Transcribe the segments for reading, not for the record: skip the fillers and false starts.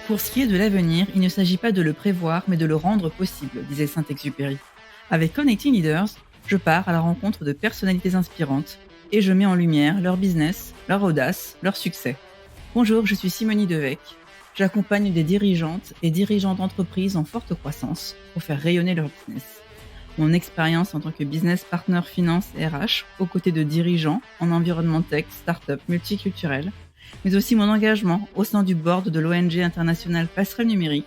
Pour ce qui est de l'avenir, il ne s'agit pas de le prévoir, mais de le rendre possible, disait Saint-Exupéry. Avec Connecting Leaders, je pars à la rencontre de personnalités inspirantes et je mets en lumière leur business, leur audace, leur succès. Bonjour, je suis Simonie Devec. J'accompagne des dirigeantes et dirigeants d'entreprises en forte croissance pour faire rayonner leur business. Mon expérience en tant que business partner finance et RH, aux côtés de dirigeants en environnement tech, start-up, multiculturel, mais aussi mon engagement au sein du board de l'ONG internationale Passerelle Numérique,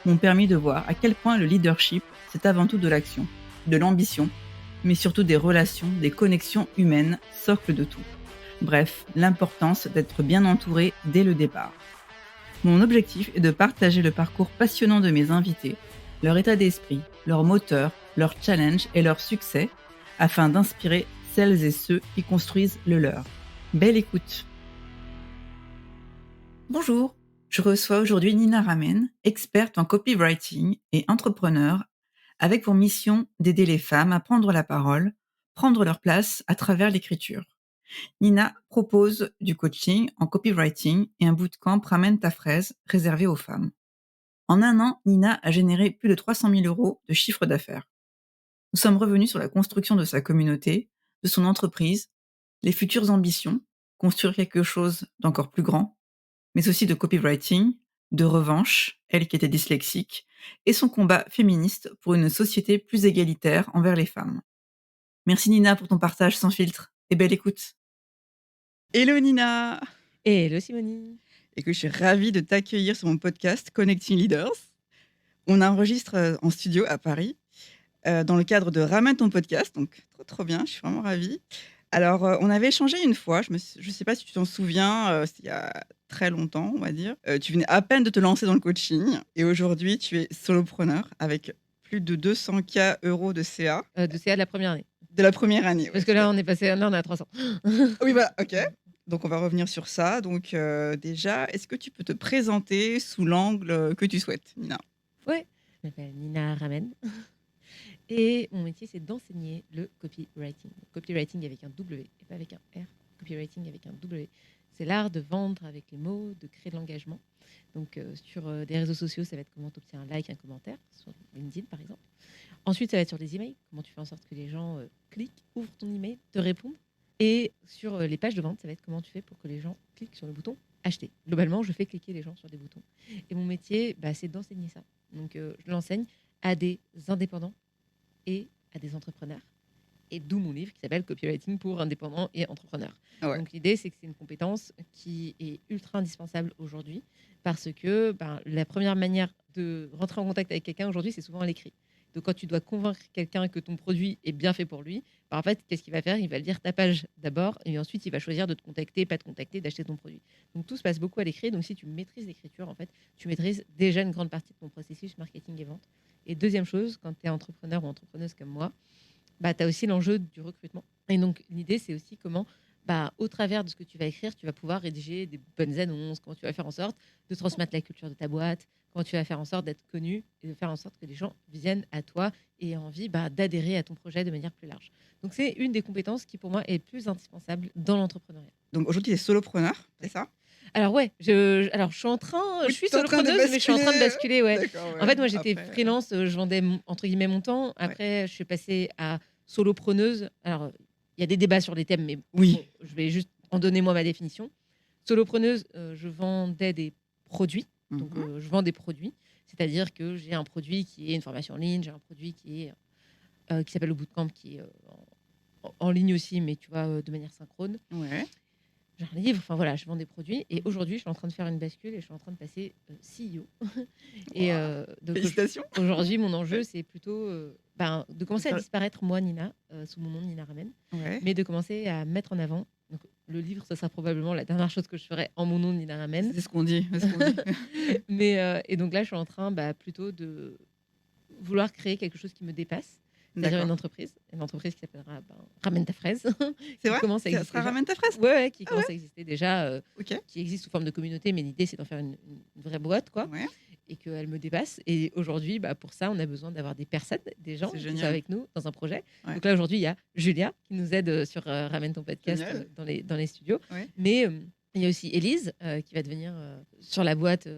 m'ont permis de voir à quel point le leadership, c'est avant tout de l'action, de l'ambition, mais surtout des relations, des connexions humaines, socle de tout. Bref, l'importance d'être bien entouré dès le départ. Mon objectif est de partager le parcours passionnant de mes invités, leur état d'esprit, leur moteur, leur challenge et leur succès, afin d'inspirer celles et ceux qui construisent le leur. Belle écoute! Bonjour, je reçois aujourd'hui Nina Ramen, experte en copywriting et entrepreneur, avec pour mission d'aider les femmes à prendre la parole, prendre leur place à travers l'écriture. Nina propose du coaching en copywriting et un bootcamp Ramène ta fraise réservé aux femmes. En un an, Nina a généré plus de 300 000 € de chiffre d'affaires. Nous sommes revenus sur la construction de sa communauté, de son entreprise, les futures ambitions, construire quelque chose d'encore plus grand, mais aussi de copywriting, de revanche, elle qui était dyslexique, et son combat féministe pour une société plus égalitaire envers les femmes. Merci Nina pour ton partage sans filtre et belle écoute. Hello Nina! Hello Simonie. Écoute, je suis ravie de t'accueillir sur mon podcast Connecting Leaders. On enregistre en studio à Paris, dans le cadre de Ramène ton podcast, donc trop bien, je suis vraiment ravie. Alors, on avait échangé une fois, je sais pas si tu t'en souviens, c'était il y a très longtemps, on va dire. Tu venais à peine de te lancer dans le coaching et aujourd'hui, tu es solopreneur avec plus de 200 000 € de CA. De CA de la première année. De la première année, Parce que là, on est à 300. Oui, voilà, OK. Donc, on va revenir sur ça. Donc, déjà, est-ce que tu peux te présenter sous l'angle que tu souhaites, Nina? Ouais, je m'appelle Nina Ramen et mon métier, c'est d'enseigner le copywriting. Copywriting avec un W et pas avec un R. Copywriting avec un W. C'est l'art de vendre avec les mots, de créer de l'engagement. Donc, sur des réseaux sociaux, ça va être comment tu obtiens un like, un commentaire, sur LinkedIn par exemple. Ensuite, ça va être sur des emails, comment tu fais en sorte que les gens cliquent, ouvrent ton email, te répondent. Et sur les pages de vente, ça va être comment tu fais pour que les gens cliquent sur le bouton acheter. Globalement, je fais cliquer les gens sur des boutons. Et mon métier, c'est d'enseigner ça. Donc, je l'enseigne à des indépendants et à des entrepreneurs. Et d'où mon livre qui s'appelle Copywriting pour indépendants et entrepreneurs. Ah ouais. Donc, l'idée, c'est que c'est une compétence qui est ultra indispensable aujourd'hui parce que la première manière de rentrer en contact avec quelqu'un aujourd'hui, c'est souvent à l'écrit. Donc, quand tu dois convaincre quelqu'un que ton produit est bien fait pour lui, en fait, qu'est-ce qu'il va faire? Il va lire ta page d'abord et ensuite, il va choisir de te contacter, pas te contacter, d'acheter ton produit. Donc, tout se passe beaucoup à l'écrit. Donc, si tu maîtrises l'écriture, en fait, tu maîtrises déjà une grande partie de ton processus marketing et vente. Et deuxième chose, quand tu es entrepreneur ou entrepreneuse comme moi, tu as aussi l'enjeu du recrutement. Et donc, l'idée, c'est aussi comment, au travers de ce que tu vas écrire, tu vas pouvoir rédiger des bonnes annonces, comment tu vas faire en sorte de transmettre la culture de ta boîte, comment tu vas faire en sorte d'être connu et de faire en sorte que les gens viennent à toi et aient envie d'adhérer à ton projet de manière plus large. Donc, c'est une des compétences qui, pour moi, est plus indispensable dans l'entrepreneuriat. Donc, aujourd'hui, tu es solopreneur, c'est ça? Alors, ouais, je suis solopreneuse, mais je suis en train de basculer, ouais. D'accord, ouais. En fait, moi, j'étais Après, freelance, je vendais entre guillemets mon temps. Après, je suis passée à solopreneuse. Alors, il y a des débats sur les thèmes, mais oui. bon, je vais juste en donner moi ma définition. Solopreneuse, je vendais des produits. Donc, je vends des produits. C'est-à-dire que j'ai un produit qui est une formation en ligne, j'ai un produit qui s'appelle le Bootcamp, qui est en ligne aussi, mais tu vois, de manière synchrone. Ouais. J'ai un livre, enfin voilà, je vends des produits. Et aujourd'hui, je suis en train de faire une bascule et je suis en train de passer CEO. Et donc, Félicitations. aujourd'hui, mon enjeu, c'est plutôt de commencer à disparaître, moi, Nina, sous mon nom Nina Ramen, Ouais. mais de commencer à mettre en avant. Donc, le livre, ça sera probablement la dernière chose que je ferai en mon nom Nina Ramen. C'est ce qu'on dit. Mais, et donc là, je suis en train plutôt de vouloir créer quelque chose qui me dépasse. C'est-à-dire une entreprise qui s'appellera Ramène ta fraise. C'est vrai? Commence à Ça exister sera déjà. Ramène ta fraise? Ouais, qui commence à exister déjà, OK. qui existe sous forme de communauté, mais l'idée, c'est d'en faire une vraie boîte, quoi, Ouais. et qu'elle me dépasse. Et aujourd'hui, pour ça, on a besoin d'avoir des personnes, des gens qui sont avec nous dans un projet. Ouais. Donc là, aujourd'hui, il y a Julia qui nous aide sur Ramène ton podcast dans les studios. Ouais. Mais il Il y a aussi Élise qui va devenir sur la boîte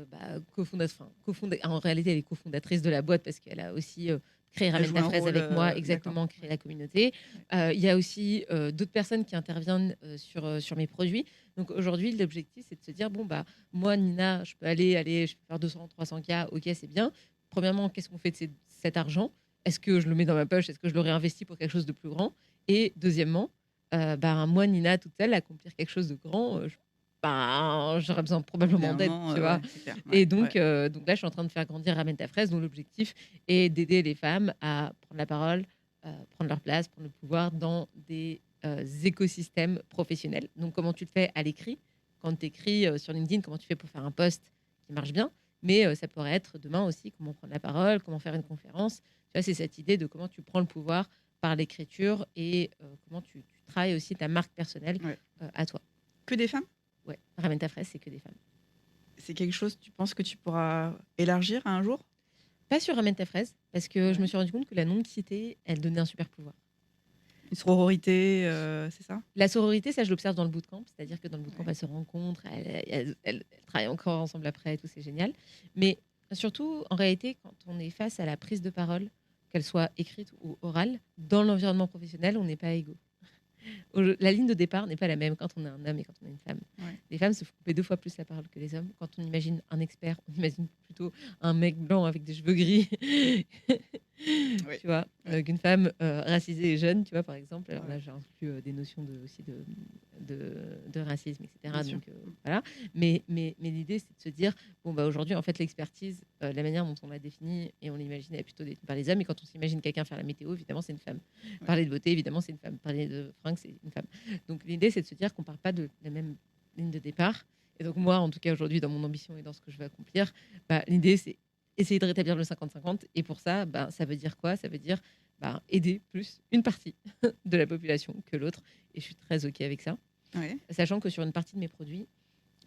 en réalité, elle est cofondatrice de la boîte parce qu'elle a aussi créé Elle Ramène joue ta un fraise rôle, avec moi, d'accord. exactement, créer Ouais. la communauté. Il y a aussi d'autres personnes qui interviennent sur mes produits. Donc aujourd'hui, l'objectif, c'est de se dire, bon, bah, moi, Nina, je peux je peux faire 200, 300 k, ok, c'est bien. Premièrement, qu'est-ce qu'on fait de cet argent? Est-ce que je le mets dans ma poche? Est-ce que je le réinvestis pour quelque chose de plus grand? Et deuxièmement, moi, Nina, toute seule, accomplir quelque chose de grand, j'aurais besoin Au bout probablement d'un d'aide, moment, tu vois. ouais, c'est clair. Ouais, Et ouais. donc là, je suis en train de faire grandir Ramène ta fraise, dont l'objectif est d'aider les femmes à prendre la parole, prendre leur place, prendre le pouvoir dans des écosystèmes professionnels. Donc, comment tu le fais à l'écrit? Quand tu écris sur LinkedIn, comment tu fais pour faire un post qui marche bien? Mais ça pourrait être demain aussi comment prendre la parole, comment faire une conférence. Tu vois, c'est cette idée de comment tu prends le pouvoir par l'écriture et comment tu travailles aussi ta marque personnelle Ouais. à toi. Que des femmes? Ouais, Ramène ta fraise, c'est que des femmes. C'est quelque chose, tu penses que tu pourras élargir un jour? Pas sur Ramène ta fraise, parce que je me Ouais. suis rendu compte que la non-mixité, elle donnait un super pouvoir. Une sororité, c'est ça? La sororité, ça, je l'observe dans le bootcamp, c'est-à-dire que dans le bootcamp, Ouais. elles se rencontrent, elles travaillent encore ensemble après et tout, c'est génial. Mais surtout, en réalité, quand on est face à la prise de parole, qu'elle soit écrite ou orale, dans l'environnement professionnel, on n'est pas égaux. La ligne de départ n'est pas la même quand on est un homme et quand on est une femme. Ouais. Les femmes se font couper 2 fois plus la parole que les hommes. Quand on imagine un expert, on imagine plutôt un mec blanc avec des cheveux gris, Ouais. tu vois, Ouais. qu'une femme racisée et jeune, tu vois, par exemple. Alors Ouais. là, j'ai inclus des notions aussi de racisme, etc. Bien sûr. Donc voilà. Mais l'idée, c'est de se dire, bon, bah, aujourd'hui, en fait, l'expertise, la manière dont on l'a définie et on l'imagine, elle est plutôt définie par les hommes. Et quand on s'imagine quelqu'un faire la météo, évidemment, c'est une femme. Ouais. Parler de beauté, évidemment, c'est une femme. Parler de fringues, c'est une femme. Donc l'idée, c'est de se dire qu'on part pas de la même ligne de départ. Et donc moi, en tout cas, aujourd'hui, dans mon ambition et dans ce que je veux accomplir, l'idée, c'est essayer de rétablir le 50-50. Et pour ça, ça veut dire quoi? Ça veut dire aider plus une partie de la population que l'autre. Et je suis très OK avec ça. Ouais. Sachant que sur une partie de mes produits,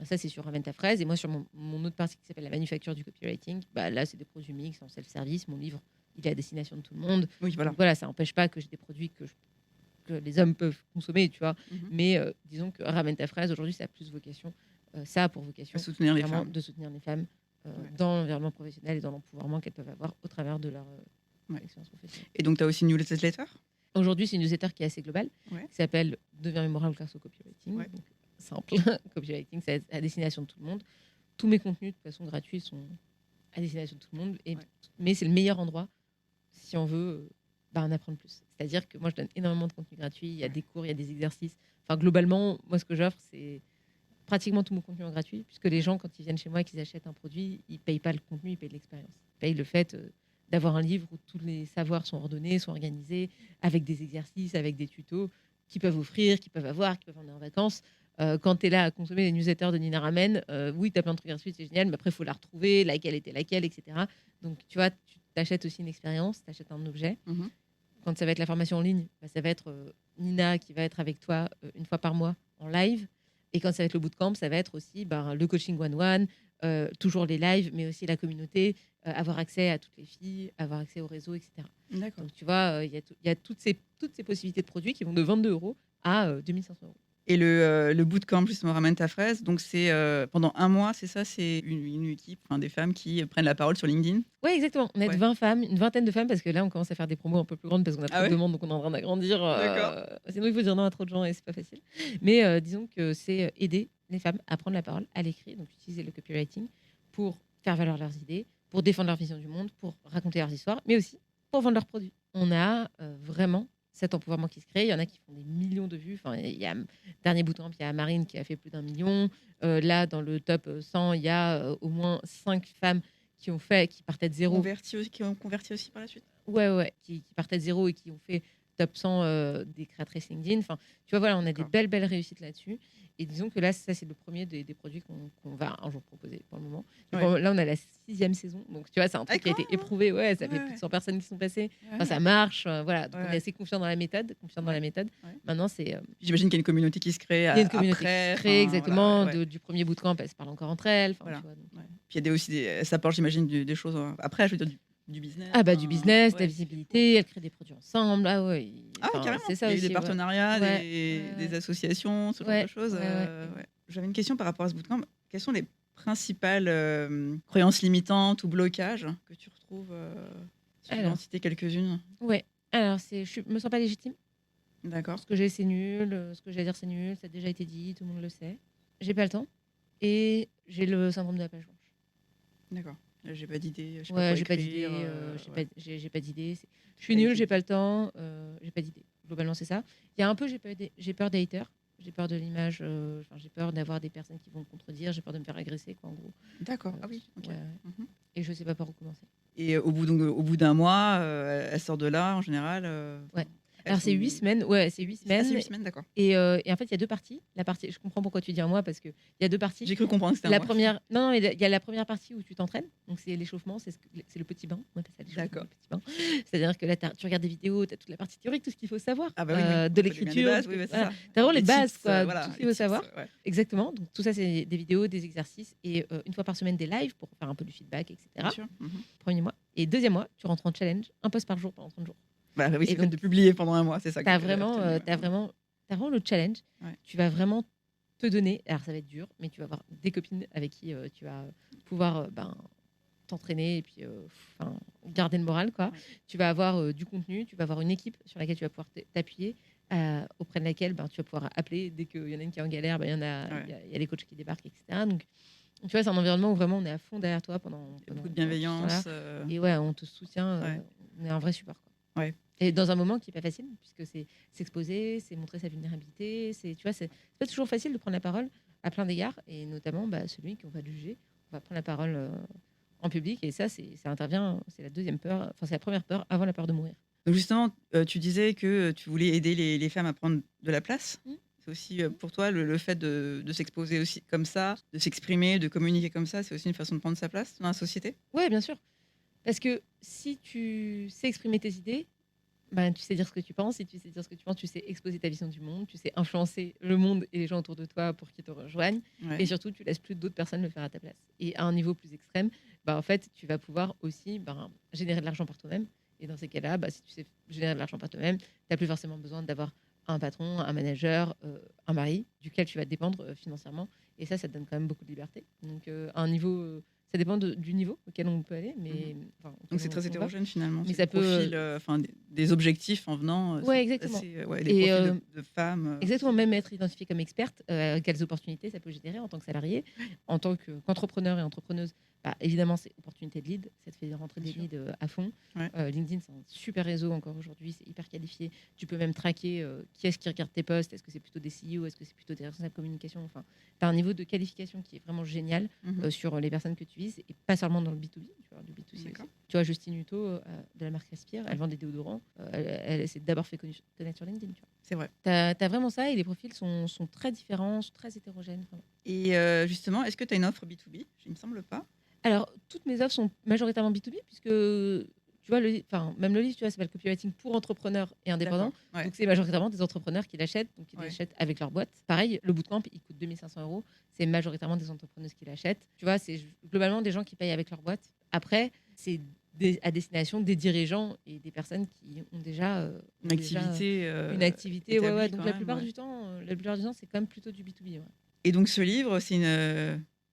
ça c'est sur Ramène ta fraise, et moi sur mon autre partie qui s'appelle la manufacture du copywriting, là c'est des produits mix en self-service. Mon livre, il est à destination de tout le monde. Oui, voilà. Donc voilà, ça n'empêche pas que j'ai des produits que les hommes peuvent consommer, tu vois. Mhm. Mais disons que Ramène ta fraise, aujourd'hui, ça a plus vocation, ça a pour vocation À soutenir les clairement femmes. de soutenir les femmes Ouais. dans l'environnement professionnel et dans l'empouvoirment qu'elles peuvent avoir au travers de leur Ouais. expérience professionnelle. Et donc, tu as aussi une newsletter? Aujourd'hui, c'est une newsletter qui est assez globale, Ouais. qui s'appelle Deviens mémorable grâce au copywriting. Ouais. Donc, simple, copywriting, c'est à destination de tout le monde. Tous mes contenus, de toute façon gratuits, sont à destination de tout le monde. Ouais. Mais c'est le meilleur endroit si on veut en apprendre plus. C'est-à-dire que moi, je donne énormément de contenu gratuit. Il y a des cours, il y a des exercices. Enfin, globalement, moi, ce que j'offre, c'est pratiquement tout mon contenu en gratuit, puisque les gens, quand ils viennent chez moi et qu'ils achètent un produit, ils ne payent pas le contenu, ils payent l'expérience. Ils payent le fait d'avoir un livre où tous les savoirs sont ordonnés, sont organisés, avec des exercices, avec des tutos qu'ils peuvent offrir, qu'ils peuvent avoir, qu'ils peuvent emmener en vacances. Quand tu es là à consommer les newsletters de Nina Ramen, oui, tu as plein de trucs gratuits, c'est génial, mais après, il faut la retrouver, laquelle était laquelle, etc. Donc, tu vois, tu t'achètes aussi une expérience, tu achètes un objet. Mhm. Quand ça va être la formation en ligne, ça va être Nina qui va être avec toi une fois par mois en live. Et quand ça va être le bootcamp, ça va être aussi le coaching one-one, toujours les lives, mais aussi la communauté, avoir accès à toutes les filles, avoir accès au réseau, etc. D'accord. Donc, tu vois, il y a toutes ces possibilités de produits qui vont de 22 € à 2500 €. Et le bootcamp, justement, Ramène ta fraise, donc c'est pendant un mois, c'est ça? C'est une équipe, des femmes qui prennent la parole sur LinkedIn? Oui, exactement. On est Ouais. 20 femmes, une vingtaine de femmes, parce que là, on commence à faire des promos un peu plus grandes parce qu'on a trop Ah ouais? de demandes, donc on est en train d'agrandir. D'accord. Sinon, il faut dire non à trop de gens et c'est pas facile. Mais disons que c'est aider les femmes à prendre la parole, à l'écrit, donc utiliser le copywriting pour faire valoir leurs idées, pour défendre leur vision du monde, pour raconter leurs histoires, mais aussi pour vendre leurs produits. On a vraiment cet empouvoirment qui se crée. Il y en a qui font des millions de vues. Enfin, il y a dernier bootcamp, il y a Marine qui a fait plus d'1 million. Là, dans le top 100, il y a au moins 5 femmes qui partaient de zéro. Qui ont converti aussi par la suite? Ouais, qui partaient de zéro et qui ont fait top 100 des créatrices LinkedIn. Enfin, tu vois, voilà, on a des D'accord. belles réussites là-dessus. Et disons que là, ça, c'est le premier des produits qu'on va un jour proposer pour le moment. Ouais. Bon, là, on a la 6e saison. Donc, tu vois, c'est un truc qui a quand été même, hein. éprouvé. Ouais, ça fait Ouais. plus de 100 personnes qui sont passées. Enfin, Ouais. ça marche. Voilà. Donc, Ouais, on est ouais. assez confiant dans la méthode. Dans la méthode. Ouais. Maintenant, c'est... J'imagine qu'il y a une communauté qui se crée il y a une communauté après. qui se crée, Enfin, exactement. voilà, ouais. Du premier bootcamp, elles se parlent encore entre elles. Enfin, Voilà. tu vois, donc. Ouais. Puis il y a aussi ça apporte, j'imagine, des choses après, je veux dire, du business. Du business, de la Ouais. visibilité, elles créent des produits ensemble. Ah ouais, Ah ouais, carrément. c'est ça Il y a eu aussi. des partenariats, Ouais. des associations, ce genre de choses. Ouais. Ouais. J'avais une question par rapport à ce bootcamp. Quelles sont les principales, croyances limitantes ou blocages que tu retrouves, si tu veux en Alors, citer quelques-unes? ouais, alors je me sens pas légitime. D'accord, Ce que j'ai, c'est nul, ce que j'ai à dire, c'est nul, ça a déjà été dit, tout le monde le sait. J'ai pas le temps et j'ai le syndrome de la page blanche. d'accord. J'ai pas d'idée, je sais pas Ouais, quoi j'ai pas écrire, d'idée, ouais, j'ai pas d'idée, je j'ai suis pas nulle, été j'ai pas dit. le temps, j'ai pas d'idée. Globalement, c'est ça. Il y a un peu j'ai peur des haters, j'ai peur de l'image, enfin, j'ai peur d'avoir des personnes qui vont me contredire, j'ai peur de me faire agresser quoi, en gros. D'accord, ah oui, OK. Ouais, ouais Mmh. et je sais pas par où commencer. Et au bout d'un mois, elle sort de là en général, Ouais. enfin, elles Alors c'est 8 sont semaines, ouais, c'est 8 ah, c'est semaines 8 semaines, d'accord. et en fait, il y a 2 parties. La partie je comprends pourquoi tu dis un mois parce qu'il y a 2 parties. J'ai cru comprendre que c'était un La mois. première non, non, il y a la première partie où tu t'entraînes, donc c'est l'échauffement, c'est le petit bain, on appelle ça l'échauffement, D'accord. le petit bain. C'est-à-dire que là, tu regardes des vidéos, tu as toute la partie théorique, tout ce qu'il faut savoir, Ah bah, oui, oui, de on connaît bien les l'écriture, bases, oui, bah, c'est voilà, ça. tu as vraiment les Les bases tips, quoi, tout voilà, ce qu'il les faut tips, savoir. ouais. Exactement, donc tout ça, c'est des vidéos, des exercices et 1 fois par semaine des lives pour faire un peu du feedback et Bien cetera. sûr. Mmh. 1er mois et 2e mois, tu rentres en challenge, 1 post par jour pendant 30 jours Bah, oui, et c'est le fait donc de publier pendant un mois, c'est ça tu que as j'avais vraiment, retenu, ouais. le challenge. Ouais. Tu vas vraiment te donner alors ça va être dur, mais tu vas avoir des copines avec qui, tu vas pouvoir, t'entraîner et puis, enfin, garder le moral, quoi. Ouais. Tu vas avoir, du contenu, tu vas avoir une équipe sur laquelle tu vas pouvoir t'appuyer, auprès de laquelle, ben, tu vas pouvoir appeler dès qu'il y en a une qui est en galère, ben, Ouais. il y a les coachs qui débarquent et cetera donc tu vois, c'est un environnement où vraiment on est à fond derrière toi Il y a beaucoup de pendant tout ce temps-là bienveillance, et ouais, on te soutient, ouais. on est un vrai support, quoi. Ouais. Et dans un moment qui est pas facile puisque c'est s'exposer, c'est montrer sa vulnérabilité, c'est tu vois, c'est pas toujours facile de prendre la parole à plein d'égards et notamment, bah, celui qu'on va juger. On va prendre la parole, en public et ça intervient, c'est la deuxième peur, enfin, c'est la première peur avant la peur de mourir. Donc justement, tu disais que, tu voulais aider les femmes à prendre de la place. Mmh. C'est aussi, pour toi le fait de s'exposer aussi comme ça, de s'exprimer, de communiquer comme ça, c'est aussi une façon de prendre sa place dans la société? Ouais, bien sûr, parce que si tu sais exprimer tes idées, ben, tu sais dire ce que tu penses. Si tu sais dire ce que tu penses, tu sais exposer ta vision du monde, tu sais influencer le monde et les gens autour de toi pour qu'ils te rejoignent et Ouais. surtout, tu laisses plus d'autres personnes le faire à ta place et à un niveau plus extrême, bah, en fait, tu vas pouvoir aussi, ben, générer de l'argent par toi-même et dans ces cas-là, bah, si tu sais générer de l'argent par toi-même, tu as plus forcément besoin d'avoir un patron, un manager, un mari duquel tu vas dépendre, financièrement et ça te donne quand même beaucoup de liberté donc à un niveau, ça dépend du niveau auquel on peut aller Mmh. mais enfin, Donc auquel c'est très on va, hétérogène finalement, mais c'est des ça peut, profils, enfin des objectifs en venant, ouais, sont exactement assez, ouais, des et profils de femmes, exactement, aussi. même être identifié comme experte, quelles opportunités ça peut générer en tant que salarié, en tant qu'entrepreneur et entrepreneuse. Bah, évidemment, c'est opportunité de lead, ça te fait rentrer Bien des sûr. leads, à fond. Ouais. LinkedIn, c'est un super réseau encore aujourd'hui, c'est hyper qualifié. Tu peux même traquer, qui est-ce qui regarde tes posts, est-ce que c'est plutôt des CEO, est-ce que c'est plutôt des responsables de communication, enfin, tu as un niveau de qualification qui est vraiment génial, Mmh. sur les personnes que tu vises et pas seulement dans le B2B, tu vois, du B2C aussi. D'accord. Tu vois, Justine Hutto, de la marque Respire, elle vend des déodorants, elle s'est d'abord fait connaître sur LinkedIn, tu vois? C'est vrai. Tu as vraiment ça et les profils sont très différents, sont très hétérogènes, vraiment. Et justement, est-ce que tu as une offre B2B? Il me semble pas. Alors, toutes mes offres sont majoritairement B2B puisque, tu vois, enfin, même le livre, tu vois, s'appelle Copywriting pour entrepreneurs et indépendants. D'accord, ouais, Donc, c'est majoritairement des entrepreneurs qui l'achètent, donc qui ouais. l'achètent avec leur boîte. Pareil, le bootcamp, il coûte 2 500 €. C'est majoritairement des entrepreneuses qui l'achètent. Tu vois, c'est globalement des gens qui payent avec leur boîte. Après, c'est à destination des dirigeants et des personnes qui ont déjà, Une activité, une activité. Ouais, ouais. établie Donc, quand même, ouais. la plupart du temps, c'est quand même plutôt du B2B. Ouais. Et donc ce livre, c'est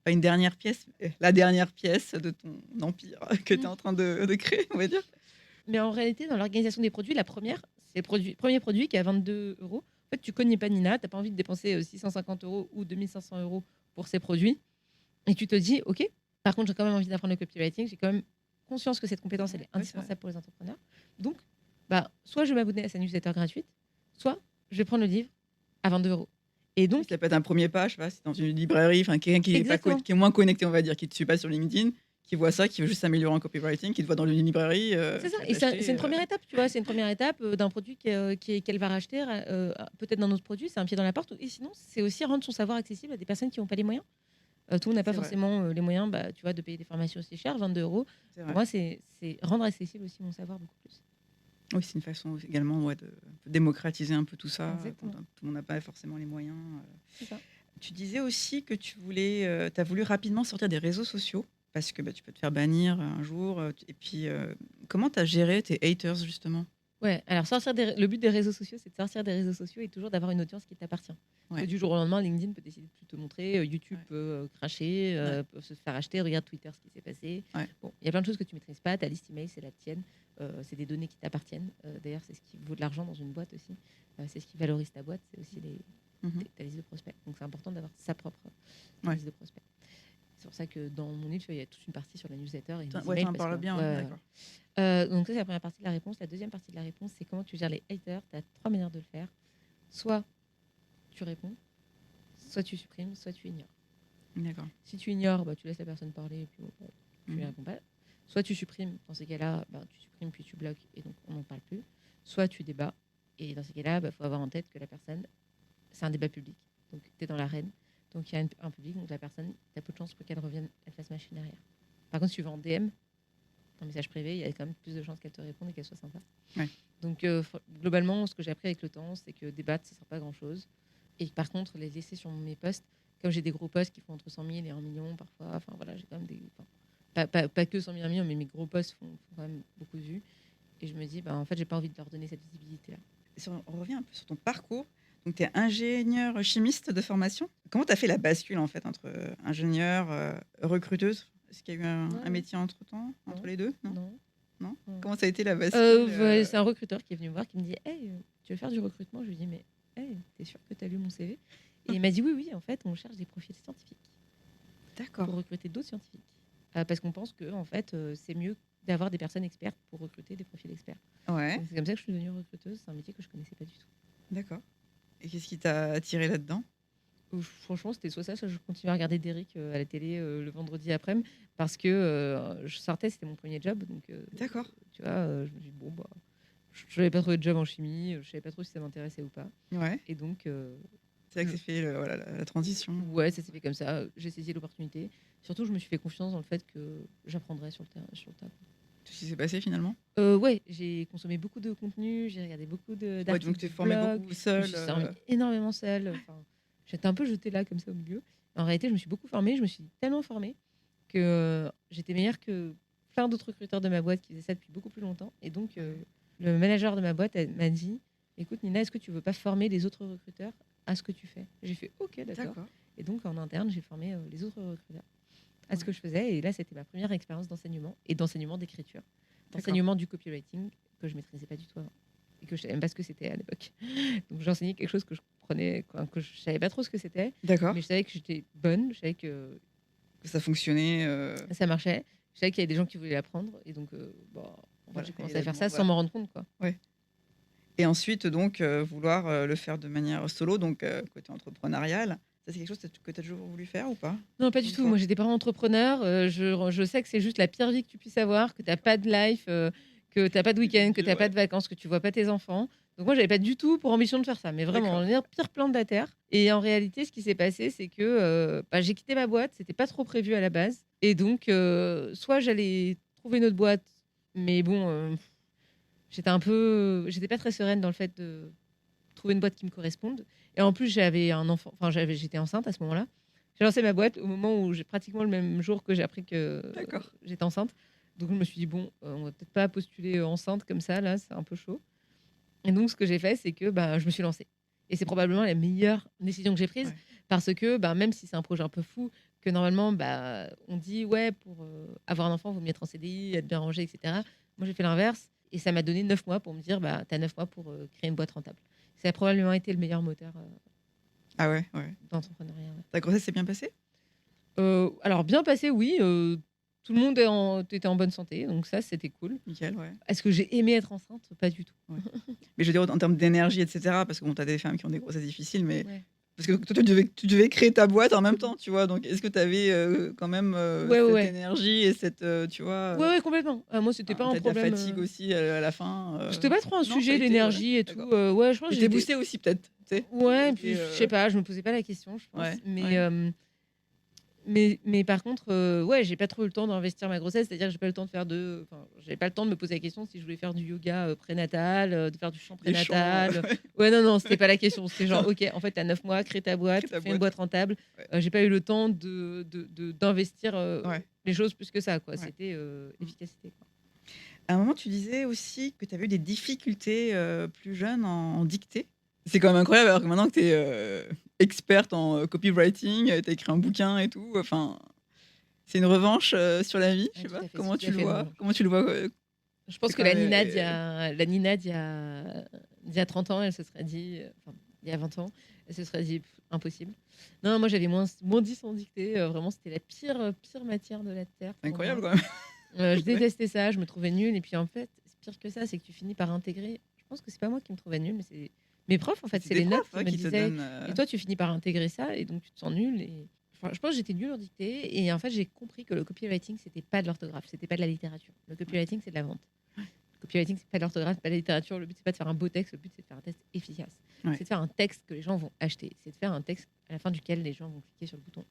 pas une dernière pièce, la dernière pièce de ton empire que tu es Mm. en train de créer, on va dire? Mais en réalité, dans l'organisation des produits, la première, c'est le premier produit qui est à 22 €. En fait, tu connais pas Nina, tu as pas envie de dépenser 650 € ou 2 500 € pour ces produits. Et tu te dis, OK, par contre, j'ai quand même envie d'apprendre le copywriting, j'ai quand même conscience que cette compétence, elle est Ouais, c'est vrai. indispensable pour les entrepreneurs. Donc, bah, soit je vais m'abonner à sa newsletter gratuite, soit je vais prendre le livre à 22 €. Et Oui, donc, ça peut être un premier pas, je sais pas, si dans une librairie, enfin quelqu'un qui est pas exactement. qui est moins connecté, on va dire, qui te suit pas sur LinkedIn, qui voit ça, qui veut juste s'améliorer en copywriting, qui te voit dans une librairie, C'est ça, qui va et c'est t'acheter, une première étape, tu vois? C'est une première étape, d'un produit qu'elle va racheter, peut-être d'un autre produit, c'est un pied dans la porte et sinon, c'est aussi rendre son savoir accessible à des personnes qui n'ont pas les moyens. Tout le monde n'a pas c'est vrai, forcément, les moyens, bah, tu vois, de payer des formations aussi chères, 22 €. c'est Pour vrai. moi, c'est rendre accessible aussi mon savoir beaucoup plus. Oui, c'est une façon également, ouais, de démocratiser un peu tout ça, quand Exactement, tout le monde n'a pas forcément les moyens. c'est ça. Tu disais aussi que tu as voulu rapidement sortir des réseaux sociaux parce que, bah, tu peux te faire bannir un jour, et puis, comment tu as géré tes haters justement? Ouais, alors le but des réseaux sociaux, c'est de sortir des réseaux sociaux et toujours d'avoir une audience qui t'appartient. Parce Ouais. que du jour au lendemain, LinkedIn peut décider de plus te montrer, YouTube Ouais. peut cracher, Ouais. peut se faire acheter, regarde Twitter ce qui s'est passé. Ouais. Bon, il y a plein de choses que tu maîtrises pas, ta liste email, c'est la tienne, c'est des données qui t'appartiennent. D'ailleurs, c'est ce qui vaut de l'argent dans une boîte aussi. C'est ce qui valorise ta boîte, c'est aussi ta liste de prospects. Donc c'est important d'avoir sa propre Ouais. liste de prospects. C'est pour ça que dans mon livre, il y a toute une partie sur la newsletter et les Ouais, emails. t'en parles bien, d'accord. Donc ça, c'est la première partie de la réponse. La deuxième partie de la réponse, c'est comment tu gères les haters. Tu as 3 manières de le faire. Soit tu réponds, soit tu supprimes, soit tu ignores. D'accord. Si tu ignores, tu laisses la personne parler et puis tu ne réponds pas. Soit tu supprimes, dans ces cas-là, tu supprimes puis tu bloques et donc on n'en parle plus. Soit tu débats et dans ces cas-là, il faut avoir en tête que la personne, c'est un débat public. Donc tu es dans l'arène, donc il y a un public, donc la personne, tu as peu de chances pour qu'elle revienne, elle fasse machine arrière. Par contre, si tu vas en DM, en message privé, il y a quand même plus de chances qu'elle te réponde et qu'elle soit sympa. Ouais. Donc, globalement, ce que j'ai appris avec le temps, c'est que débattre, ça ne sert pas à grand-chose. Et par contre, les laisser sur mes posts, comme j'ai des gros posts qui font entre 100 000 et 1 million parfois, enfin voilà, j'ai quand même des. Pas que 100 000 et 1 million, mais mes gros posts font quand même beaucoup de vues. Et je me dis, en fait, j'ai pas envie de leur donner cette visibilité-là. On revient un peu sur ton parcours. Donc, tu es ingénieur chimiste de formation. Comment tu as fait la bascule en fait entre ingénieur, recruteuse? Est-ce qu'il y a eu un métier entre-temps, entre les deux? Non. Comment ça a été la bascule C'est un recruteur qui est venu me voir, qui me dit hey, tu veux faire du recrutement? Je lui dis mais hey, t'es sûr que tu as lu mon CV? Et il m'a dit oui, en fait, on cherche des profils scientifiques. D'accord. Pour recruter d'autres scientifiques. Parce qu'on pense que en fait, c'est mieux d'avoir des personnes expertes pour recruter des profils experts. Ouais. Donc, c'est comme ça que je suis devenue recruteuse. C'est un métier que je connaissais pas du tout. D'accord. Et qu'est-ce qui t'a attiré là-dedans? Franchement, c'était soit je continuais à regarder Derrick à la télé le vendredi après-midi parce que je sortais, c'était mon premier job. Donc, d'accord. Tu vois, je me dis bon, je n'avais pas trouvé de job en chimie, je savais pas trop si ça m'intéressait ou pas. Ouais. Et donc. C'est là que s'est fait la transition. Ouais, ça s'est fait comme ça. J'ai saisi l'opportunité. Surtout, je me suis fait confiance dans le fait que j'apprendrais sur le tas. Tout ce qui s'est passé finalement? Ouais, j'ai consommé beaucoup de contenu, j'ai regardé beaucoup d'articles. Ouais, donc tu es formée beaucoup seule. Je me suis formée énormément seule. Enfin, j'étais un peu jetée là comme ça au milieu. En réalité, je me suis beaucoup formée. Je me suis tellement formée que j'étais meilleure que plein d'autres recruteurs de ma boîte qui faisaient ça depuis beaucoup plus longtemps. Et donc, le manager de ma boîte m'a dit écoute, Nina, est-ce que tu veux pas former les autres recruteurs à ce que tu fais? J'ai fait ok, d'accord. Et donc, en interne, j'ai formé les autres recruteurs à ce que je faisais. Et là, c'était ma première expérience d'enseignement et d'enseignement d'écriture. D'enseignement du copywriting que je maîtrisais pas du tout avant et que je savais même pas ce que c'était à l'époque. Donc j'enseignais quelque chose que je comprenais, que je savais pas trop ce que c'était. D'accord. Mais je savais que j'étais bonne, je savais que ça fonctionnait. Ça marchait. Je savais qu'il y avait des gens qui voulaient l'apprendre et donc j'ai commencé à faire ça sans m'en rendre compte, quoi. Ouais. Et ensuite donc vouloir le faire de manière solo, donc côté entrepreneurial. Ça, c'est quelque chose que tu as toujours voulu faire ou pas? Non, pas du tout. Moi, j'étais pas entrepreneur. Je sais que c'est juste la pire vie que tu puisses avoir, que tu n'as pas de life, que tu n'as pas de week-end, que tu n'as pas de vacances, que tu vois pas tes enfants. Donc moi, j'avais pas du tout pour ambition de faire ça. Mais vraiment, le pire plan de la Terre. Et en réalité, ce qui s'est passé, c'est que j'ai quitté ma boîte. C'était pas trop prévu à la base. Et donc, soit j'allais trouver une autre boîte, mais bon, j'étais pas très sereine dans le fait de trouver une boîte qui me corresponde. Et en plus, j'avais un enfant, j'étais enceinte à ce moment-là. J'ai lancé ma boîte au moment où j'ai pratiquement le même jour que j'ai appris que j'étais enceinte. Donc je me suis dit bon, on va peut-être pas postuler enceinte comme ça, là, c'est un peu chaud. Et donc ce que j'ai fait, c'est que je me suis lancée. Et c'est probablement la meilleure décision que j'ai prise parce que même si c'est un projet un peu fou, que normalement on dit ouais, pour avoir un enfant, il vaut mieux être en CDI, être bien rangé, etc. Moi j'ai fait l'inverse et ça m'a donné 9 mois pour me dire tu as 9 mois pour créer une boîte rentable. Ça a probablement été le meilleur moteur d'entrepreneuriat. Ouais. Ta grossesse s'est bien passée? Alors, bien passé, oui. Tout le monde était en bonne santé, donc ça, c'était cool. Nickel, ouais. Est-ce que j'ai aimé être enceinte? Pas du tout. Ouais. Mais je veux dire, en termes d'énergie, etc., parce que tu as des femmes qui ont des grossesses difficiles, mais... Ouais. Parce que toi, tu devais créer ta boîte en même temps, tu vois. Donc, est-ce que tu avais quand même cette énergie et cette, tu vois... Ouais, complètement. Moi, c'était pas un problème. La fatigue aussi à la fin. C'était pas trop un sujet, l'énergie et tout. Ouais, je pense que j'étais boostée aussi, peut-être. Ouais, puis je sais pas, je me posais pas la question, je pense. Mais par contre, j'ai pas trop eu le temps d'investir ma grossesse, c'est-à-dire que j'ai pas eu le temps j'avais pas le temps de me poser la question si je voulais faire du yoga prénatal, de faire du chant prénatal. Non, c'était pas la question. C'était genre, ok, en fait, t'as 9 mois, crée ta boîte, fais une boîte rentable. J'ai pas eu le temps d'investir les choses plus que ça, quoi. C'était efficacité, quoi. À un moment, tu disais aussi que tu avais eu des difficultés, plus jeune en dictée. C'est quand même incroyable alors que maintenant que tu es, experte en, copywriting, tu as écrit un bouquin et tout, enfin, c'est une revanche, sur la vie? Je Ouais, sais tout pas, à fait, c'est comment tout tu à le fait une vois? revanche. Comment tu le vois, Je c'est pense que quand même, la Nina d'il y a 30 ans, elle se serait dit, enfin, il y a 20 ans, elle se serait dit: Impossible». Non, moi j'avais moins 10 en dictée, vraiment c'était la pire matière de la terre c'est pour incroyable moi. quand même. Je Ouais. détestais ça, je me trouvais nulle et puis en fait, c'est pire que ça, c'est que tu finis par intégrer. Je pense que c'est pas moi qui me trouvais nulle, mais c'est mes profs en Mais fait, c'est c'est tes les notes profs, qui ouais, me qui te disaient: donnent, «Et toi tu finis par intégrer ça et donc tu te sens nulle» et enfin, je pense que j'étais nulle en dictée et en fait, j'ai compris que le copywriting, c'était pas de l'orthographe, c'était pas de la littérature. Le ouais, copywriting, c'est de la vente. Copywriting, c'est pas de l'orthographe, c'est pas de la littérature. Le but, c'est pas de faire un beau texte. Le but, c'est de faire un texte efficace. ouais, C'est de faire un texte que les gens vont acheter. C'est de faire un texte à la fin duquel les gens vont cliquer sur le bouton.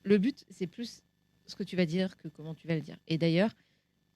Le but, c'est plus ce que tu vas dire que comment tu vas le dire. Et d'ailleurs,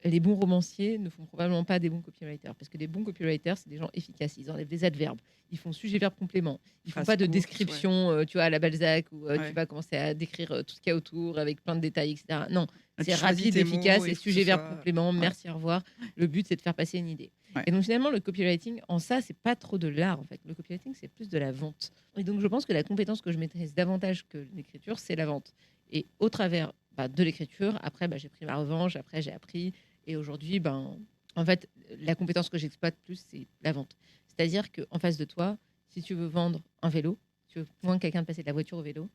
les bons romanciers ne font probablement pas des bons copywriters parce que des bons copywriters, c'est des gens efficaces. Ils enlèvent des adverbes, ils font sujet verbe complément, ils font phrase pas de courte, ouais, description, tu vois, à la Balzac où tu ouais. vas commencer à décrire tout ce qu'il y a autour avec plein de détails, etc. Non, Ah, tu c'est choisis rapide, tes mots, efficace, il et faut que ce sujet verbe soit complément. ouais, Merci, au revoir. Le but, c'est de faire passer une idée. ouais, Et donc finalement, le copywriting, en ça, c'est pas trop de l'art en fait. Le copywriting, c'est plus de la vente. Et donc je pense que la compétence que je maîtrise davantage que l'écriture, c'est la vente. Et au travers de l'écriture, après, j'ai pris ma revanche. Après, j'ai appris et aujourd'hui, en fait, la compétence que j'exploite plus, c'est la vente. C'est-à-dire qu'en face de toi, si tu veux vendre un vélo, tu veux convaincre quelqu'un de passer de la voiture au vélo.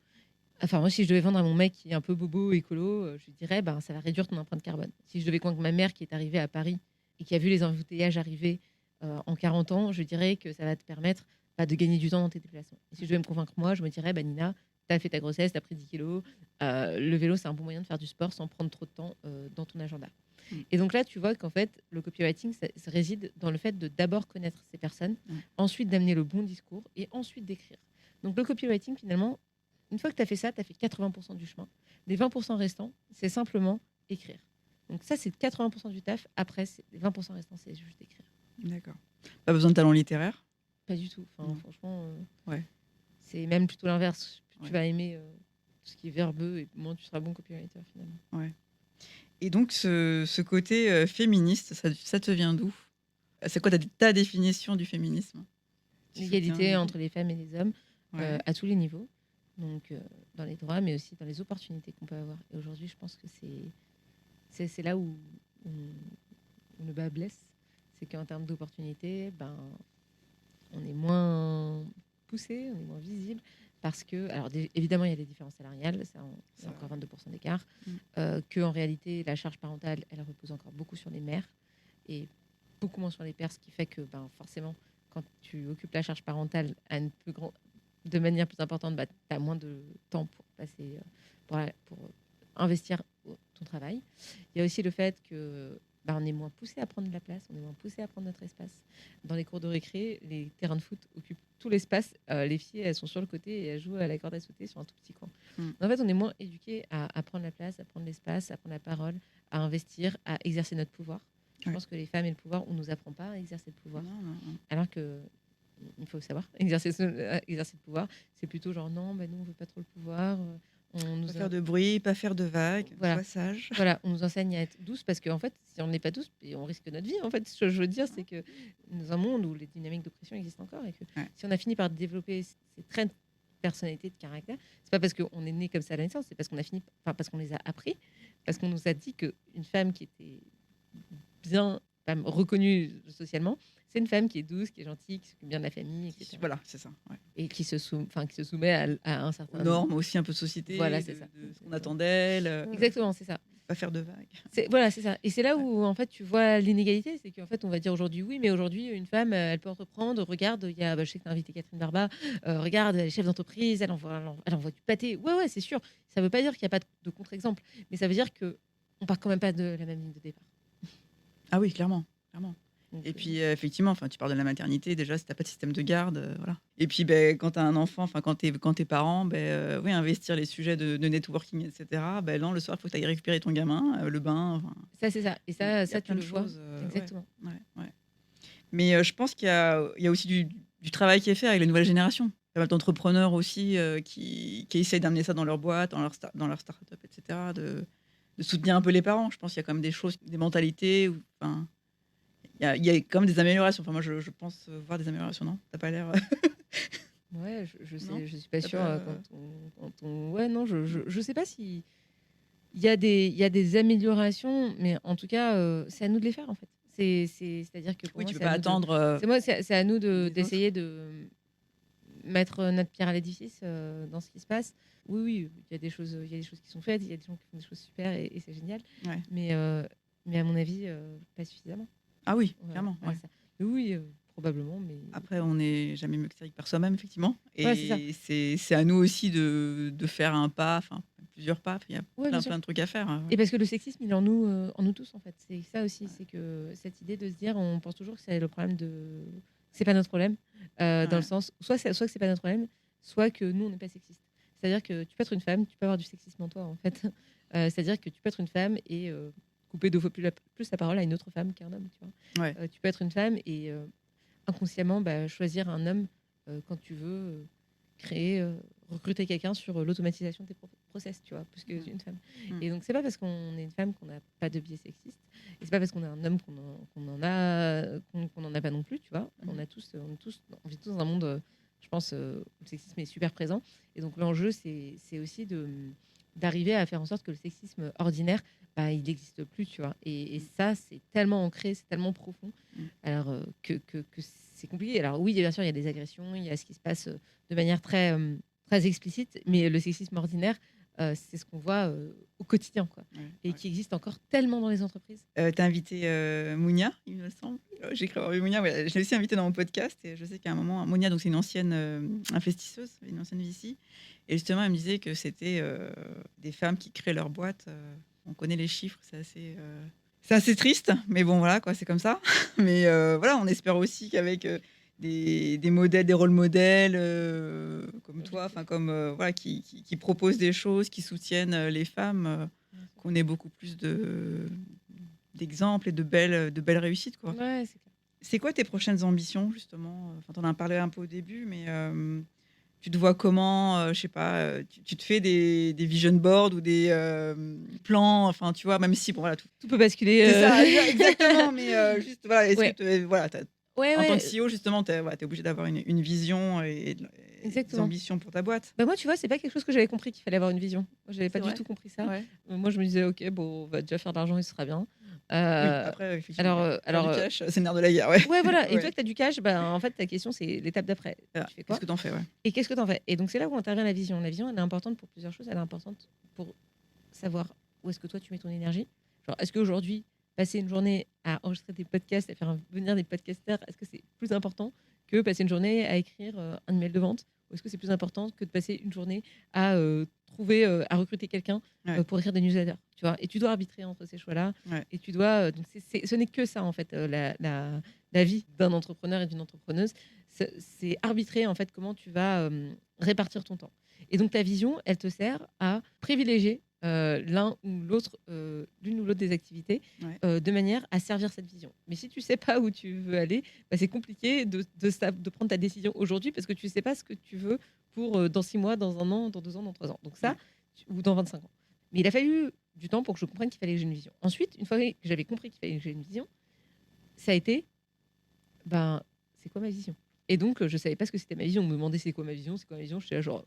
Enfin, moi, si je devais vendre à mon mec qui est un peu bobo, écolo, je lui dirais, ça va réduire ton empreinte carbone. Si je devais convaincre ma mère qui est arrivée à Paris et qui a vu les embouteillages arriver en 40 ans, je dirais que ça va te permettre de gagner du temps dans tes déplacements. Et si je devais me convaincre moi, je me dirais, Nina, tu as fait ta grossesse, tu as pris 10 kilos, le vélo, c'est un bon moyen de faire du sport sans prendre trop de temps dans ton agenda. mmh, Et donc là, tu vois qu'en fait, le copywriting, ça réside dans le fait de d'abord connaître ces personnes, ouais. ensuite d'amener le bon discours et ensuite d'écrire. Donc le copywriting, finalement, une fois que tu as fait ça, tu as fait 80% du chemin. Les 20% restants, c'est simplement écrire. Donc ça, c'est 80% du taf. Après, les 20% restants, c'est juste écrire. D'accord. Pas besoin de talent littéraire? Pas du tout. Enfin, Non. franchement, Ouais, c'est même plutôt l'inverse. Plus tu ouais, vas aimer tout ce qui est verbeux et moins tu seras bon copywriter finalement. ouais. Et donc ce côté, féministe, ça te vient d'où? C'est quoi ta définition du féminisme? Tu soutiens L'égalité l'idée? entre les femmes et les hommes Ouais, à tous les niveaux. Donc, dans les droits, mais aussi dans les opportunités qu'on peut avoir. Et aujourd'hui, je pense que c'est là où le bas blesse. C'est qu'en termes d'opportunités, on est moins poussé, on est moins visible. Parce que, alors évidemment, il y a des différences salariales, c'est ça encore 22% d'écart. mmh, Qu'en réalité, la charge parentale, elle repose encore beaucoup sur les mères et beaucoup moins sur les pères, ce qui fait que forcément, quand tu occupes la charge parentale de manière plus importante, tu as moins de temps pour passer, pour investir ton travail. Il y a aussi le fait que on est moins poussé à prendre de la place, on est moins poussé à prendre notre espace. Dans les cours de récré, les terrains de foot occupent tout l'espace. Les filles, elles sont sur le côté et elles jouent à la corde à sauter sur un tout petit coin. mmh, En fait, on est moins éduqué à prendre la place, à prendre l'espace, à prendre la parole, à investir, à exercer notre pouvoir. Je ouais. pense que les femmes et le pouvoir, on nous apprend pas à exercer le pouvoir. Non, non, non. Alors que il faut savoir, exercer le pouvoir, c'est plutôt genre non, nous on veut pas trop le pouvoir. On Pas nous faire de bruit, pas faire de vagues, voilà, sois sage. voilà, on nous enseigne à être douce parce qu'en fait, si on n'est pas douce, on risque notre vie. En fait, ce que je veux dire, c'est que dans un monde où les dynamiques d'oppression existent encore et que Ouais. si on a fini par développer ces traits de personnalité, de caractère, c'est pas parce qu'on est né comme ça à la naissance, c'est parce qu'on a fini, parce qu'on les a appris, parce qu'on nous a dit qu'une femme qui était bien reconnue socialement, c'est une femme qui est douce, qui est gentille, qui s'occupe bien de la famille, etc. Voilà, c'est ça, ouais. Et qui se soumet à un Aux certain... normes aussi un peu de société, Voilà, c'est de ça. ce qu'on attend d'elle, Exactement, c'est ça. pas faire de vagues. Voilà, c'est ça. Et c'est là Ouais. où, en fait, tu vois l'inégalité. C'est qu'en fait, on va dire aujourd'hui, oui, mais aujourd'hui, une femme, elle peut entreprendre. Regarde, il y a, je sais que tu as invité Catherine Barba. Regarde, elle est chef d'entreprise, elle envoie du pâté. Ouais, ouais, c'est sûr. Ça veut pas dire qu'il n'y a pas de contre-exemple. Mais ça veut dire que on part quand même pas de la même ligne de départ. Ah oui, clairement, clairement. Donc, Et puis, effectivement, enfin, tu parles de la maternité, déjà, si tu as pas de système de garde, voilà. Et puis, beh, quand tu as un enfant, enfin, quand tu es parent, oui, investir les sujets de networking et cetera, non, le soir, il faut que tu ailles récupérer ton gamin, le bain, enfin, ça, c'est ça. Et il y a ça tu plein de le vois. choses, ouais, Exactement. ouais, ouais. Mais, je pense qu'il y a aussi du travail qui est fait avec les nouvelles générations. Pas mal d'entrepreneurs aussi, qui essayent d'amener ça dans leur boîte, dans leur start-up et cetera, de soutenir un peu les parents. Je pense qu'il y a quand même des choses, des mentalités ou enfin il y a quand même des améliorations. Enfin, moi, je pense voir des améliorations, non? T'as pas l'air. Ouais, je Non? sais, je suis pas T'as sûre pas. quand on ouais, non, je sais pas si il y a des améliorations, mais en tout cas, c'est à nous de les faire, en fait. C'est-à-dire que pour Oui, moi, tu peux c'est à pas nous de attendre c'est à nous des autres. d'essayer de mettre notre pierre à l'édifice, dans ce qui se passe. Oui, oui, il y a des choses qui sont faites, il y a des gens qui font des choses super et c'est génial. Ouais. Mais, mais à mon avis, pas suffisamment. Ah oui, Voilà, clairement, voilà ouais. ça. Oui, probablement, mais Après, on n'est jamais mieux que servi par soi-même, effectivement. ouais, c'est ça. Et c'est à nous aussi de faire un pas, enfin, plusieurs pas. Il y a Ouais, bien plein, sûr. plein de trucs à faire. Et parce que le sexisme, il est en nous tous, en fait. C'est ça aussi, c'est que cette idée de se dire, on pense toujours que c'est le problème de... C'est pas notre problème, dans le Ouais. sens, soit que c'est pas notre problème, soit que nous, on n'est pas sexiste. C'est-à-dire que tu peux être une femme, tu peux avoir du sexisme en toi, en fait. C'est-à-dire que tu peux être une femme et couper deux fois plus la parole à une autre femme qu'un homme, tu vois. Ouais. Tu peux être une femme et inconsciemment choisir un homme quand tu veux créer, recruter quelqu'un sur l'automatisation de tes process, tu vois, plus qu'une femme. Mm. Et donc, c'est pas parce qu'on est une femme qu'on n'a pas de biais sexiste, et c'est pas parce qu'on est un homme qu'on en a, qu'on en a pas non plus, tu vois. Mm. On vit tous dans un monde, je pense, où le sexisme est super présent. Et donc, l'enjeu, c'est aussi d'arriver à faire en sorte que le sexisme ordinaire, il n'existe plus, tu vois. Et ça, c'est tellement ancré, c'est tellement profond, Mm. alors que c'est compliqué. Alors oui, bien sûr, il y a des agressions, il y a ce qui se passe de manière très explicite, mais le sexisme ordinaire, c'est ce qu'on voit au quotidien, quoi, Ouais, et ouais. qui existe encore tellement dans les entreprises. T'as invité Mounia, il me semble. J'ai cru avoir vu Mounia. Ouais, je l'ai aussi invitée dans mon podcast. Et je sais qu'à un moment, Mounia, donc c'est une ancienne investisseuse, une ancienne VC. Et justement, elle me disait que c'était des femmes qui créent leur boîte. On connaît les chiffres, c'est assez triste. Mais bon, voilà, quoi, c'est comme ça. Mais voilà, on espère aussi qu'avec des modèles, des rôles modèles comme toi, enfin comme voilà, qui proposent des choses, qui soutiennent les femmes, qu'on ait beaucoup plus d'exemples et de belles réussites, quoi. Ouais, c'est clair. C'est quoi tes prochaines ambitions, justement? Enfin, t'en as parlé un peu au début, mais tu te vois comment? Je sais pas, tu te fais des vision boards ou des plans, enfin, tu vois, même si, bon, voilà, tout. Tout peut basculer. C'est ça, exactement, mais juste, voilà, est-ce que Ouais, voilà, ouais, en tant que ouais, CEO, justement, voilà, t'es obligé d'avoir une vision et des exactement. ambitions pour ta boîte. Bah moi, tu vois, c'est pas quelque chose que j'avais compris qu'il fallait avoir une vision. Moi, j'avais pas C'est du vrai? tout compris ça. Ouais. Moi, je me disais, ok, bon, on va déjà faire de l'argent et ce sera bien. Oui, Euh, après, effectivement, alors, ouais. euh, Faire alors, du euh, cash, c'est le nerf de la guerre, ouais. ouais, voilà. Et une fois Ouais. que tu as du cash, en fait, ta question, c'est l'étape d'après. Ah, Tu fais qu'est-ce quoi? que t'en fais, ouais. Et qu'est-ce que tu en fais? Et donc, c'est là où intervient la vision. La vision, elle est importante pour plusieurs choses. Elle est importante pour savoir où est-ce que toi, tu mets ton énergie. Genre, est-ce qu'aujourd'hui, passer une journée à enregistrer des podcasts, à faire venir des podcasters, est-ce que c'est plus important que passer une journée à écrire un email de vente? Ou est-ce que c'est plus important que de passer une journée à à recruter quelqu'un Ouais. pour écrire des newsletters, tu vois? Et tu dois arbitrer entre ces choix-là. Ouais. Et tu dois. Donc, ce n'est que ça, en fait, la vie d'un entrepreneur et d'une entrepreneuse. C'est arbitrer, en fait, comment tu vas répartir ton temps. Et donc, ta vision, elle te sert à privilégier l'une ou l'autre des activités Ouais. de manière à servir cette vision. Mais si tu sais pas où tu veux aller, c'est compliqué de prendre ta décision aujourd'hui parce que tu sais pas ce que tu veux pour dans 6 mois, dans 1 an, dans 2 ans, dans 3 ans. Donc ça, Ouais. ou dans 25 ans. Mais il a fallu du temps pour que je comprenne qu'il fallait que j'ai une vision. Ensuite, une fois que j'avais compris qu'il fallait que j'ai une vision, ça a été, c'est quoi ma vision? Et donc, je savais pas ce que c'était ma vision. On me demandait c'est quoi ma vision, c'est quoi ma vision. J'étais là genre,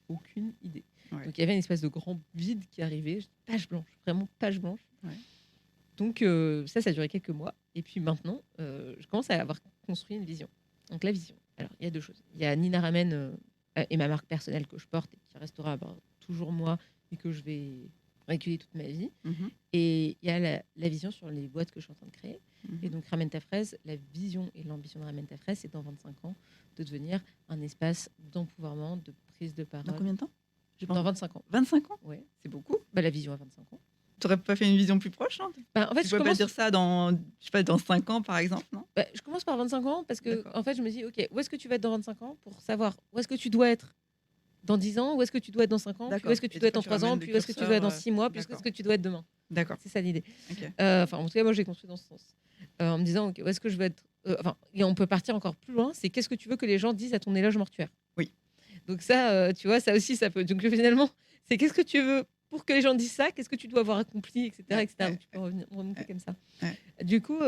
aucune idée. Ouais. Donc il y avait une espèce de grand vide qui arrivait, page blanche, vraiment page blanche. Ouais. Donc ça a duré quelques mois. Et puis maintenant, je commence à avoir construit une vision. Donc la vision. Alors il y a deux choses. Il y a Nina Ramen et ma marque personnelle que je porte et qui restera toujours moi et que je vais réguler toute ma vie. Mhm. Et il y a la vision sur les boîtes que je suis en train de créer. Mhm. Et donc Ramène ta fraise, la vision et l'ambition de Ramène ta fraise, c'est dans 25 ans de devenir un espace d'empouvoirment, de prise de parole. Dans combien de temps? Dans 25 ans. 25 ans? Ouais. C'est beaucoup. La vision à 25 ans. T'aurais pas fait une vision plus proche, non? En fait, Tu pourrais pas dire ça dans, je sais pas, dans 5 ans, par exemple, non? je commence par 25 ans parce que, D'accord. en fait, je me dis, OK, où est-ce que tu vas être dans 25 ans pour savoir où est-ce que tu dois être dans 10 ans, où est-ce que tu dois être dans 5 ans, puis où est-ce que tu Et dois du être coup, dans tu 3 ans, ramènes puis le où est-ce que tu dois être dans curseur, 6 mois, puis où est-ce d'accord. que tu dois être demain. D'accord. C'est ça l'idée. Ok. En tout cas, moi, j'ai construit dans ce sens. En me disant, OK, où est-ce que je vais être. Et on peut partir encore plus loin. C'est qu'est-ce que tu veux que les gens disent à ton éloge mortuaire. Oui. Donc, ça, tu vois, ça aussi, ça peut. Donc, finalement, c'est qu'est-ce que tu veux pour que les gens disent ça, qu'est-ce que tu dois avoir accompli, etc. Ouais, etc. Donc, tu peux remonter comme ça. Ouais. Du coup,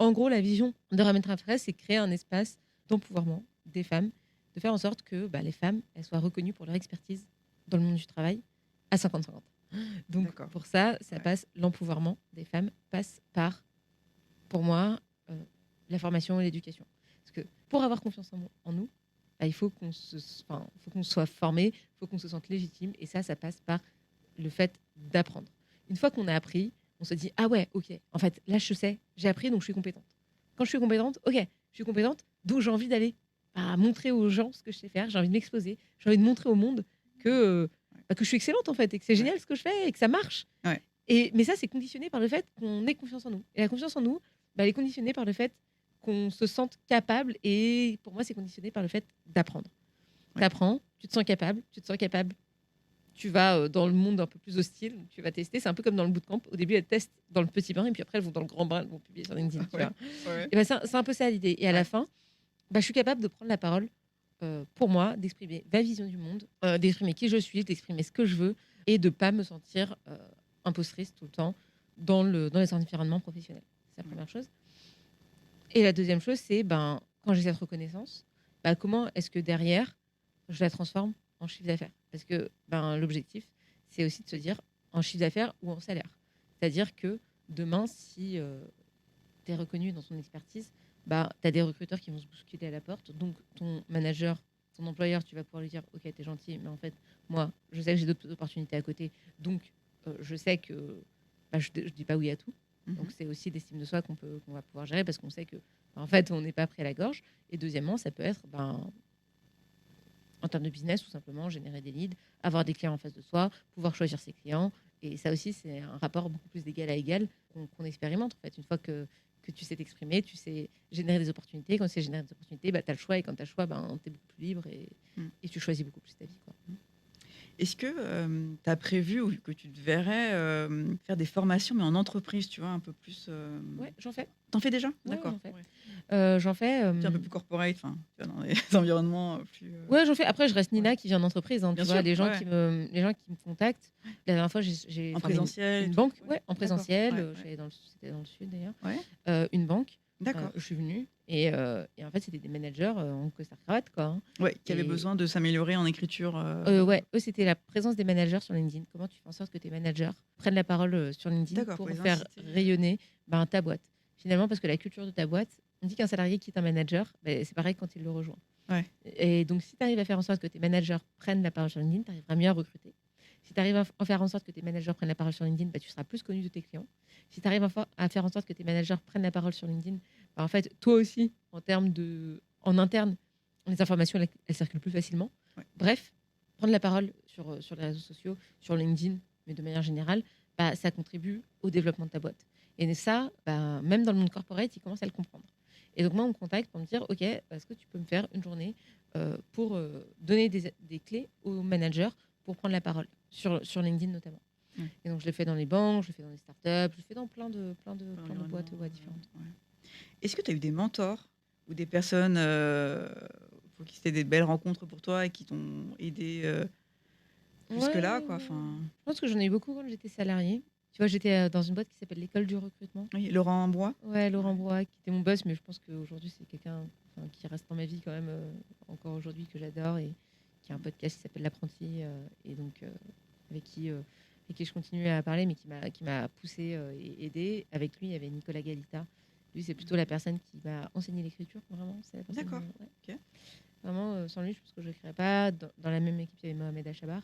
En gros, la vision de Rametra Fraise, c'est créer un espace d'empouvoirment des femmes, de faire en sorte que les femmes elles soient reconnues pour leur expertise dans le monde du travail à 50-50. Donc, D'accord. pour ça, Ouais. passe l'empouvoirment des femmes, passe par, pour moi, la formation et l'éducation. Parce que pour avoir confiance en nous, il faut faut qu'on soit formé, il faut qu'on se sente légitime. Et ça passe par le fait d'apprendre. Une fois qu'on a appris, on se dit, ah ouais, ok, en fait, là, je sais, j'ai appris, donc je suis compétente. Quand je suis compétente, ok, je suis compétente, donc j'ai envie d'aller montrer aux gens ce que je sais faire, j'ai envie de m'exposer, j'ai envie de montrer au monde que je suis excellente, en fait, et que c'est génial ce que je fais, et que ça marche. Ouais. Mais ça, c'est conditionné par le fait qu'on ait confiance en nous. Et la confiance en nous, elle est conditionnée par le fait qu'on se sente capable, et pour moi, c'est conditionné par le fait d'apprendre. Ouais. Tu apprends, tu te sens capable, tu vas dans le monde un peu plus hostile, tu vas tester. C'est un peu comme dans le bootcamp. Au début, elles testent dans le petit bain, et puis après, elles vont dans le grand bain, elles vont publier sur LinkedIn. Tu vois. Ouais. Et c'est un peu ça l'idée. Et à la fin, je suis capable de prendre la parole pour moi, d'exprimer ma vision du monde, d'exprimer qui je suis, d'exprimer ce que je veux, et de ne pas me sentir impostrice tout le temps dans les environnements professionnels. C'est la première chose. Et la deuxième chose, c'est quand j'ai cette reconnaissance, comment est-ce que derrière, je la transforme en chiffre d'affaires. Parce que l'objectif, c'est aussi de se dire en chiffre d'affaires ou en salaire. C'est-à-dire que demain, si tu es reconnu dans ton expertise, tu as des recruteurs qui vont se bousculer à la porte. Donc, ton manager, ton employeur, tu vas pouvoir lui dire « Ok, t'es gentil, mais en fait, moi, je sais que j'ai d'autres opportunités à côté. Donc, je sais que je dis pas oui à tout. » Donc, c'est aussi l'estime de soi qu'on va pouvoir gérer parce qu'on sait que, en fait, on n'est pas pris à la gorge. Et deuxièmement, ça peut être en termes de business, tout simplement, générer des leads, avoir des clients en face de soi, pouvoir choisir ses clients. Et ça aussi, c'est un rapport beaucoup plus d'égal à égal qu'on expérimente. En fait. Une fois que tu sais t'exprimer, tu sais générer des opportunités. Quand tu sais générer des opportunités, tu as le choix. Et quand tu as le choix, tu es beaucoup plus libre et tu choisis beaucoup plus ta vie. Quoi. Est-ce que tu as prévu ou que tu te verrais faire des formations, mais en entreprise, tu vois, un peu plus... Ouais, j'en fais. T'en fais déjà? Ouais, D'accord. j'en fais. Ouais. J'en fais. C'est un peu plus corporate, dans les environnements plus... Ouais, j'en fais. Après, je reste Nina qui vient d'entreprise. Hein, Bien tu sûr, vois, les gens qui me contactent. La dernière fois, j'ai en présentiel. une banque, en D'accord. présentiel. Ouais. C'était dans le sud d'ailleurs. Ouais. Une banque. D'accord. Je suis venue et en fait, c'était des managers en costard-cravate, quoi. Hein. Ouais, qui avaient besoin de s'améliorer en écriture. Ouais, eux, c'était la présence des managers sur LinkedIn. Comment tu fais en sorte que tes managers prennent la parole sur LinkedIn pour faire rayonner ta boîte. Finalement, parce que la culture de ta boîte, on dit qu'un salarié quitte un manager, c'est pareil quand il le rejoint. Ouais. Et donc, si tu arrives à faire en sorte que tes managers prennent la parole sur LinkedIn, tu arriveras mieux à recruter. Si tu arrives à faire en sorte que tes managers prennent la parole sur LinkedIn, tu seras plus connu de tes clients. Si tu arrives à faire en sorte que tes managers prennent la parole sur LinkedIn, en fait, toi aussi, en interne, les informations, elles circulent plus facilement. Ouais. Bref, prendre la parole sur les réseaux sociaux, sur LinkedIn, mais de manière générale, ça contribue au développement de ta boîte. Et ça, même dans le monde corporate, ils commencent à le comprendre. Et donc, moi, on me contacte pour me dire, OK, est-ce que tu peux me faire une journée pour donner des clés aux managers pour prendre la parole, sur LinkedIn notamment. Et donc, je l'ai fait dans les banques, je l'ai fait dans les startups, je l'ai fait dans plein de boîtes différentes. Ouais. Est-ce que tu as eu des mentors ou des personnes pour qui c'était des belles rencontres pour toi et qui t'ont aidé jusque-là, quoi. Je pense que j'en ai eu beaucoup quand j'étais salariée. Tu vois, j'étais dans une boîte qui s'appelle l'École du recrutement. Oui, Laurent Bois. Ouais, Laurent Bois, qui était mon boss, mais je pense qu'aujourd'hui, c'est quelqu'un qui reste dans ma vie quand même encore aujourd'hui, que j'adore, et qui a un podcast qui s'appelle L'Apprenti, et donc avec qui je continuais à parler, mais qui m'a poussé et aidé. Avec lui, il y avait Nicolas Galita. Lui, c'est plutôt la personne qui m'a enseigné l'écriture, vraiment. C'est la personne. D'accord. Okay. Vraiment, sans lui, je pense que je ne l'écrirais pas. Dans la même équipe, il y avait Mohamed Achabar.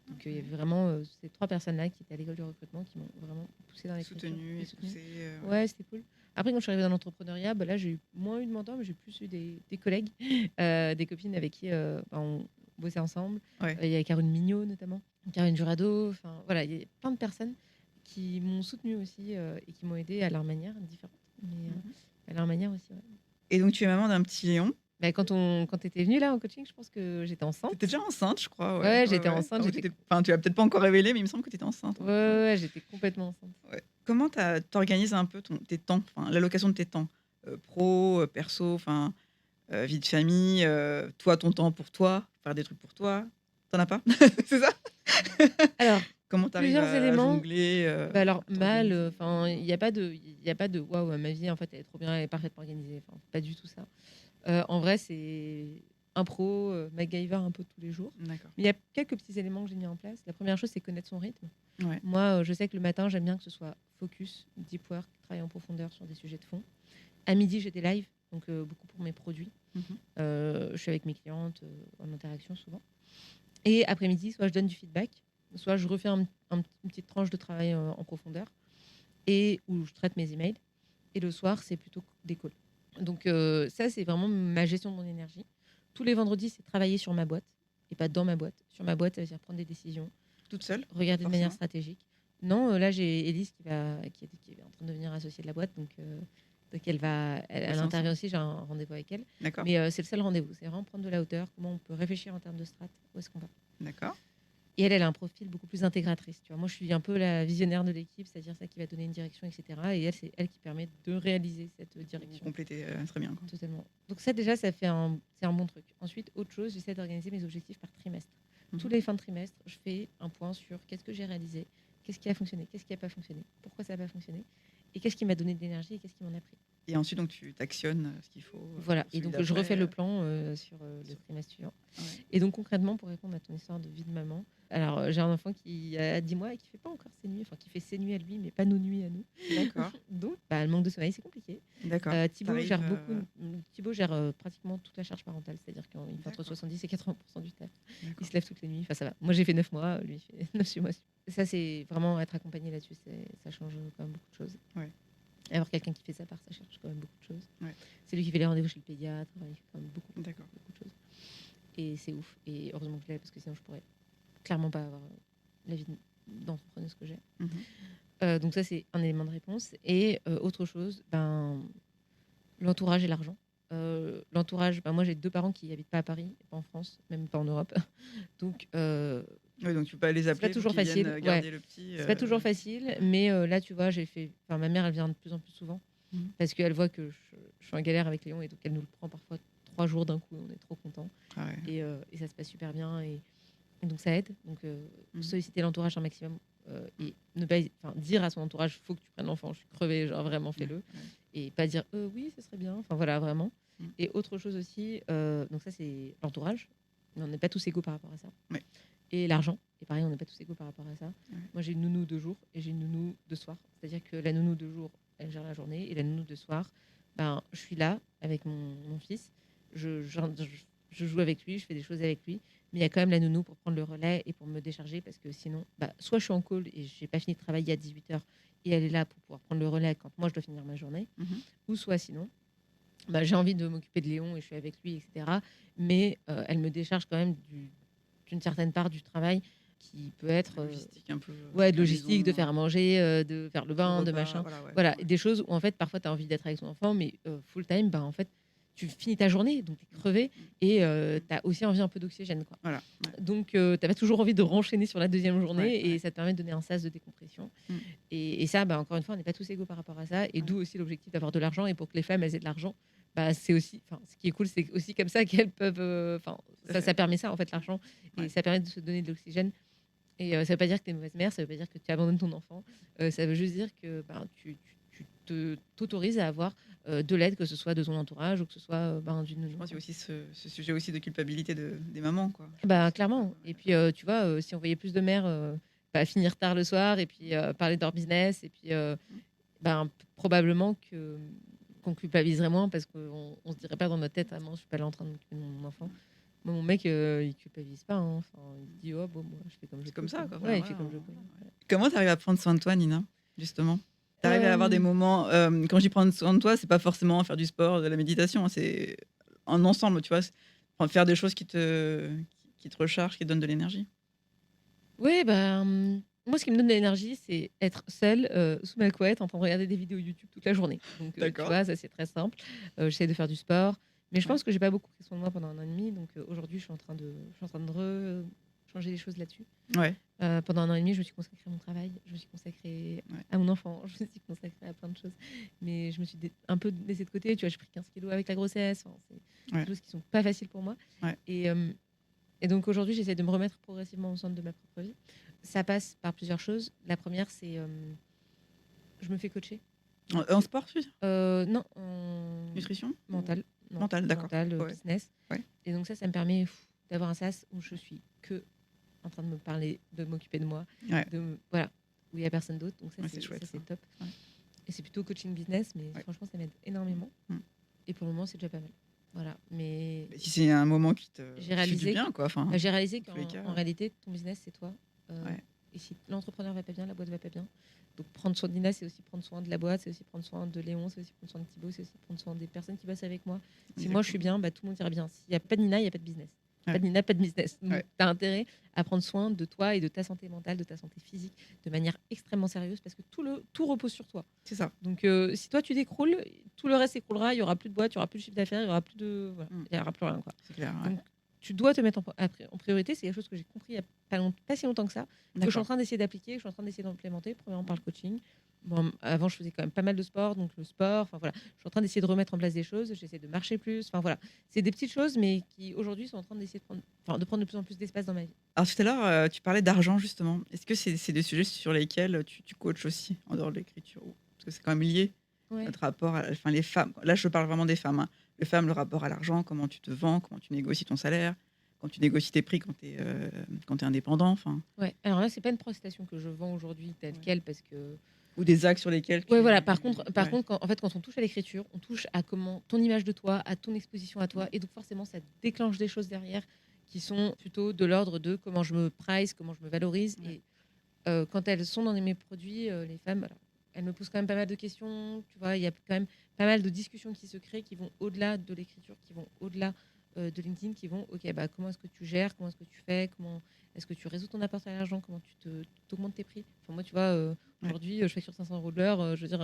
Donc, il y avait vraiment ces trois personnes-là qui étaient à l'école du recrutement qui m'ont vraiment poussé dans l'écriture. Soutenu. Ouais, c'était cool. Après, quand je suis arrivée dans l'entrepreneuriat, là, j'ai eu moins eu de mentors, mais j'ai plus eu des collègues, des copines avec qui on bossait ensemble. Il y a Caroline Mignot, notamment, Caroline Jurado. Voilà, il y a plein de personnes qui m'ont soutenue aussi et qui m'ont aidée à leur manière différente. Mais à leur manière aussi, ouais. Et donc, tu es maman d'un petit Léon. Quand tu étais venue là en coaching, je pense que j'étais enceinte. Tu étais déjà enceinte, je crois. Ouais, j'étais enceinte. Tu l'as peut-être pas encore révélé, mais il me semble que tu étais enceinte. Ouais, j'étais complètement enceinte. Ouais. Comment tu organises un peu tes temps, l'allocation de tes temps, pro, perso, vie de famille, toi, ton temps pour toi, faire des trucs pour toi. T'en as pas? C'est ça? Alors, Comment tu arrives Plusieurs à éléments. jongler, Bah, alors à mal, t'organiser? enfin, il y a pas de: «Waouh, ma vie, en fait, elle est trop bien, elle est parfaitement organisée», enfin, pas du tout ça. En vrai, c'est impro, MacGyver un peu tous les jours. D'accord. Mais il y a quelques petits éléments que j'ai mis en place. La première chose, c'est connaître son rythme. Ouais. Moi, je sais que le matin, j'aime bien que ce soit focus, deep work, travail en profondeur sur des sujets de fond. À midi, j'ai des lives, donc beaucoup pour mes produits. Mmh. Je suis avec mes clientes, en interaction souvent. Et après-midi, soit je donne du feedback, soit je refais une petite tranche de travail, en profondeur et où je traite mes emails. Et le soir, c'est plutôt des calls. Donc ça, c'est vraiment ma gestion de mon énergie. Tous les vendredis, c'est travailler sur ma boîte et pas dans ma boîte. Sur ma boîte, ça veut dire prendre des décisions, Toute seule? regarder de manière Forcément? stratégique. Non, là, j'ai Élise qui est en train de devenir associée de la boîte. Donc elle Bosser intervient ensemble? aussi, j'ai un rendez-vous avec elle. D'accord, Mais c'est le seul rendez-vous. C'est vraiment prendre de la hauteur, comment on peut réfléchir en termes de strat, où est-ce qu'on va. d'accord. Et elle a un profil beaucoup plus intégratrice. Tu vois. Moi, je suis un peu la visionnaire de l'équipe, c'est-à-dire ça qui va donner une direction, etc. Et elle, c'est elle qui permet de réaliser cette Vous direction. complétez, très bien, quoi. Totalement. Donc ça, déjà, c'est un bon truc. Ensuite, autre chose, j'essaie d'organiser mes objectifs par trimestre. Tous Mmh. les fins de trimestre, je fais un point sur qu'est-ce que j'ai réalisé, qu'est-ce qui a fonctionné, qu'est-ce qui n'a pas fonctionné, pourquoi ça n'a pas fonctionné, et qu'est-ce qui m'a donné de l'énergie et qu'est-ce qui m'en a pris. Et ensuite donc tu actionnes, ce qu'il faut, Voilà. pour Et celui donc, je refais d'après, le plan sur le sur trimestre suivant. ouais. Et donc, concrètement, pour répondre à ton histoire de vie de maman, alors j'ai un enfant qui a 10 mois et qui fait pas encore ses nuits, enfin qui fait ses nuits à lui, mais pas nos nuits à nous. D'accord, Donc, le manque de sommeil, c'est compliqué. d'accord. Thibaut Tu gère beaucoup, Thibaut gère pratiquement toute la charge parentale, c'est-à-dire qu'il fait entre D'accord, 70 et 80% du taf. Il d'accord. se lève toutes les nuits, enfin ça va. Moi j'ai fait 9 mois, lui il fait 9 mois. Ça, c'est vraiment être accompagné là-dessus, ça change quand même beaucoup de choses. Ouais. Avoir quelqu'un qui fait sa part, ça change quand même beaucoup de choses. Ouais. C'est lui qui fait les rendez-vous chez le pédiatre, enfin, il fait quand même D'accord. beaucoup de choses. Et c'est ouf. Et heureusement que je l'ai, parce que sinon je pourrais clairement pas avoir la vie d'entrepreneuse que j'ai. Mmh. Donc ça, c'est un élément de réponse. Et autre chose, l'entourage et l'argent. L'entourage, moi j'ai 2 parents qui habitent pas à Paris, pas en France, même pas en Europe. Donc Ouais, donc tu peux pas les c'est pas appeler pour toujours qu'ils viennent, facile. Ouais, garder le petit, c'est pas toujours facile. Mais là, tu vois, ma mère, elle vient de plus en plus souvent Mmh. parce qu'elle voit que je suis en galère avec Léon et donc elle nous le prend parfois 3 jours d'un coup. On est trop contents Ah ouais. et ça se passe super bien et donc ça aide. Donc Mmh. solliciter l'entourage un maximum et ne pas dire à son entourage, faut que tu prennes l'enfant, je suis crevée, genre vraiment Ouais, fais-le. ouais. Et pas dire oui, ce serait bien. Enfin voilà, vraiment. Mmh. Et autre chose aussi, donc ça c'est l'entourage, mais on n'est pas tous égaux par rapport à ça. Ouais. Et l'argent, et pareil, on n'est pas tous égaux par rapport à ça. Ouais. Moi j'ai une nounou de jour et j'ai une nounou de soir. C'est-à-dire que la nounou de jour, elle gère la journée et la nounou de soir, je suis là avec mon fils, je joue avec lui, je fais des choses avec lui, mais il y a quand même la nounou pour prendre le relais et pour me décharger parce que sinon, soit je suis en call et j'ai pas fini de travailler à 18h et elle est là pour pouvoir prendre le relais quand moi je dois finir ma journée, Mmh. ou soit sinon, j'ai envie de m'occuper de Léon et je suis avec lui, etc. Mais elle me décharge quand même d'une certaine part du travail qui peut être Logistique un peu, de la logistique, de maison, faire à manger, de faire le le bain, de repas, machin. voilà, ouais, Voilà, ouais. des choses où en fait parfois tu as envie d'être avec son enfant, mais full time, en fait tu finis ta journée, donc tu es crevé et tu as aussi envie un peu d'oxygène, quoi. Voilà, ouais. Donc tu n'as pas toujours envie de renchaîner sur la deuxième journée Ouais, et ouais. ça te permet de donner un sas de décompression. Mmh. Et ça, encore une fois, on n'est pas tous égaux par rapport à ça. Et Ouais. d'où aussi l'objectif d'avoir de l'argent. Et pour que les femmes elles aient de l'argent, c'est aussi, ce qui est cool, c'est aussi comme ça qu'elles peuvent. Tout à fait. Ça permet ça, en fait, l'argent. Ouais. Et ça permet de se donner de l'oxygène. Et ça ne veut pas dire que tu es mauvaise mère, ça ne veut pas dire que tu abandonnes ton enfant. Ça veut juste dire que tu t'autorises à avoir de l'aide, que ce soit de ton entourage ou que ce soit d'une nounou. Je pense qu'il y a aussi ce sujet aussi de culpabilité des mamans, quoi. Clairement. Et puis, tu vois, si on voyait plus de mères finir tard le soir et puis parler de leur business, et puis probablement qu'on culpabiliserait moins parce qu'on se dirait pas dans notre tête, ah non, je suis pas là en train de m'occuper de mon enfant. Moi, mon mec, il culpabilise pas, hein. Enfin, il dit, oh, bon, moi, je fais comme je C'est peux. comme ça, quoi. Ouais, il Enfin, fait comme je voilà, peux. ouais. Comment tu arrives à prendre soin de toi, Nina, justement? Tu arrives à avoir des Euh, moments, quand je dis prendre soin de toi, c'est pas forcément faire du sport, de la méditation, hein, c'est un ensemble, tu vois? Faire des choses qui te rechargent, qui te donnent de l'énergie. Oui, moi, ce qui me donne de l'énergie, c'est être seule sous ma couette en train de regarder des vidéos YouTube toute la journée. Donc, tu D'accord. vois, ça, c'est très simple. J'essaie de faire du sport. Mais je Ouais. pense que j'ai pas beaucoup pris soin de moi pendant 1 an et demi. Donc, aujourd'hui, je suis en train de changer les choses là-dessus. Ouais. Pendant 1 an et demi, je me suis consacrée à mon travail. Je me suis consacrée Ouais. à mon enfant. Je me suis consacrée à plein de choses. Mais je me suis un peu laissée de côté. Tu vois, j'ai pris 15 kilos avec la grossesse. Enfin, c'est Ouais. des choses qui sont pas faciles pour moi. Ouais. Et donc, aujourd'hui, j'essaie de me remettre progressivement au centre de ma propre vie. ça passe par plusieurs choses. La première, c'est je me fais coacher. En sport, tu dis Non, en Nutrition mental. Non, Mental, d'accord. mental, Ouais. business. Ouais. Et donc ça me permet d'avoir un sas où je suis que en train de me parler, de m'occuper de moi, Ouais. voilà, où il n'y a personne d'autre. Donc ça, Ouais, c'est chouette, ça. top. Ouais. Et c'est plutôt coaching business, mais franchement, ça m'aide énormément. Et pour le moment, c'est déjà pas mal. Voilà. Mais si c'est un moment qui te j'ai fait du bien, quoi. Enfin, j'ai réalisé dans tous les cas. qu'en réalité, ton business, c'est toi. Et si l'entrepreneur va pas bien, la boîte va pas bien. Donc prendre soin de Nina, c'est aussi prendre soin de la boîte, c'est aussi prendre soin de Léon, c'est aussi prendre soin de Thibaut, c'est aussi prendre soin des personnes qui bossent avec moi. Si moi je suis bien, tout le monde ira bien. S'il n'y a pas de Nina, il n'y a pas de business. Pas de Nina, pas de business. Donc tu as intérêt à prendre soin de toi et de ta santé mentale, de ta santé physique de manière extrêmement sérieuse parce que tout repose sur toi. C'est ça. Donc si toi tu décroules, tout le reste s'écroulera, il n'y aura plus de boîte, il n'y aura plus de chiffre d'affaires, il n'y aura plus de... Voilà, il n'y aura plus rien. Quoi. C'est clair. Donc, tu dois te mettre en priorité. C'est quelque chose que j'ai compris il n'y a pas si longtemps que ça, que je suis en train d'essayer d'appliquer, que je suis en train d'essayer d'implémenter, premièrement par le coaching. Bon, avant, je faisais quand même pas mal de sport, donc le sport, enfin voilà, je suis en train d'essayer de remettre en place des choses, j'essaie de marcher plus, enfin voilà, c'est des petites choses, mais qui aujourd'hui sont en train d'essayer de prendre de plus en plus d'espace dans ma vie. Alors tout à l'heure, tu parlais d'argent justement. Est-ce que c'est des sujets sur lesquels tu coaches aussi en dehors de l'écriture Parce que c'est quand même lié notre rapport, enfin les femmes. Là, je parle vraiment des femmes. Hein. Les femmes, le rapport à l'argent, comment tu te vends, comment tu négocies ton salaire, quand tu négocies tes prix quand tu es indépendant. Enfin. Ouais. Alors là, c'est pas une prestation que je vends aujourd'hui telle quelle parce que ou des axes sur lesquels ouais, voilà. Par contre, quand on touche à l'écriture, on touche à comment ton image de toi, à ton exposition à toi, et donc forcément, ça déclenche des choses derrière qui sont plutôt de l'ordre de comment je me price, comment je me valorise. Et quand elles sont dans mes produits, les femmes, alors, elles me posent quand même pas mal de questions. Tu vois, il y a quand même pas mal de discussions qui se créent, qui vont au-delà de l'écriture, qui vont au-delà de LinkedIn, qui vont, ok, bah, comment est-ce que tu gères, comment est-ce que tu fais, comment est-ce que tu résous ton apport à l'argent, comment tu t'augmentes tes prix. Enfin, moi, tu vois, aujourd'hui, je facture 500 € de l'heure, je veux dire,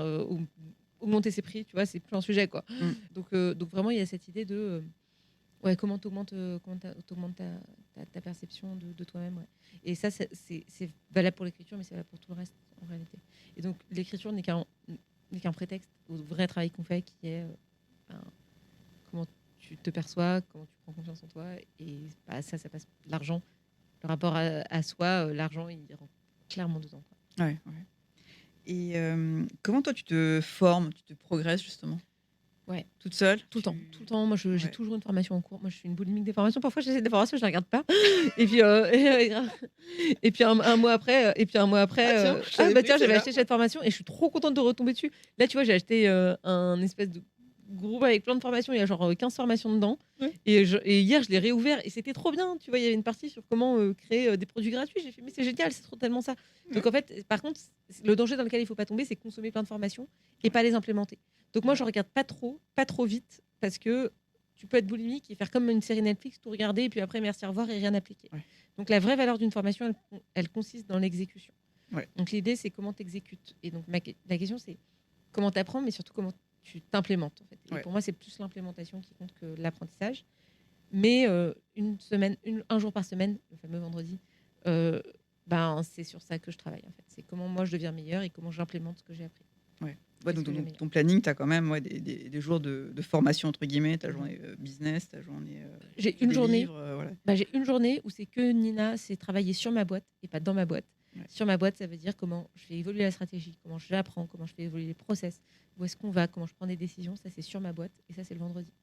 augmenter ses prix, tu vois, c'est plus un sujet, quoi. Donc vraiment, il y a cette idée de comment tu augmentes ta perception de toi-même. Ouais. Et ça, c'est valable pour l'écriture, mais c'est valable pour tout le reste, en réalité. Et donc, l'écriture n'est qu'un prétexte au vrai travail qu'on fait, qui est comment tu te perçois, comment tu prends confiance en toi. Et ça passe l'argent. Le rapport à soi, l'argent, il rentre clairement dedans. Quoi. Ouais. Et comment toi, tu te formes, tu te progresses justement toute seule Tout le temps. Moi, j'ai toujours une formation en cours. Moi, je suis une boulimique des formations. Parfois, j'essaie des formations, je ne les regarde pas. Et puis, et puis un mois après, j'avais acheté cette formation et je suis trop contente de retomber dessus. Là, tu vois, j'ai acheté un espèce de groupe avec plein de formations. Il y a genre 15 formations dedans. Et hier, je l'ai réouvert et c'était trop bien. Tu vois, il y avait une partie sur comment créer des produits gratuits. J'ai fait, mais c'est génial, c'est tellement ça. Donc, en fait, par contre, le danger dans lequel il ne faut pas tomber, c'est consommer plein de formations et pas les implémenter. Donc moi, je regarde pas trop vite, parce que tu peux être boulimique et faire comme une série Netflix, tout regarder, et puis après, merci, au revoir, et rien appliquer. Donc la vraie valeur d'une formation, elle consiste dans l'exécution. Donc l'idée, c'est comment tu exécutes. Et donc la question, c'est comment tu apprends, mais surtout comment tu t'implémentes. En fait. Et pour moi, c'est plus l'implémentation qui compte que l'apprentissage. Mais un jour par semaine, le fameux vendredi, c'est sur ça que je travaille. En fait. C'est comment moi, je deviens meilleur et comment j'implémente ce que j'ai appris. Donc ton planning, tu as quand même des jours de formation, entre guillemets, ta journée business, ta journée. J'ai une journée. J'ai une journée où c'est que Nina, c'est travailler sur ma boîte et pas dans ma boîte. Sur ma boîte, ça veut dire comment je fais évoluer la stratégie, comment je l'apprends, comment je fais évoluer les process, où est-ce qu'on va, comment je prends des décisions. Ça, c'est sur ma boîte et ça, c'est le vendredi.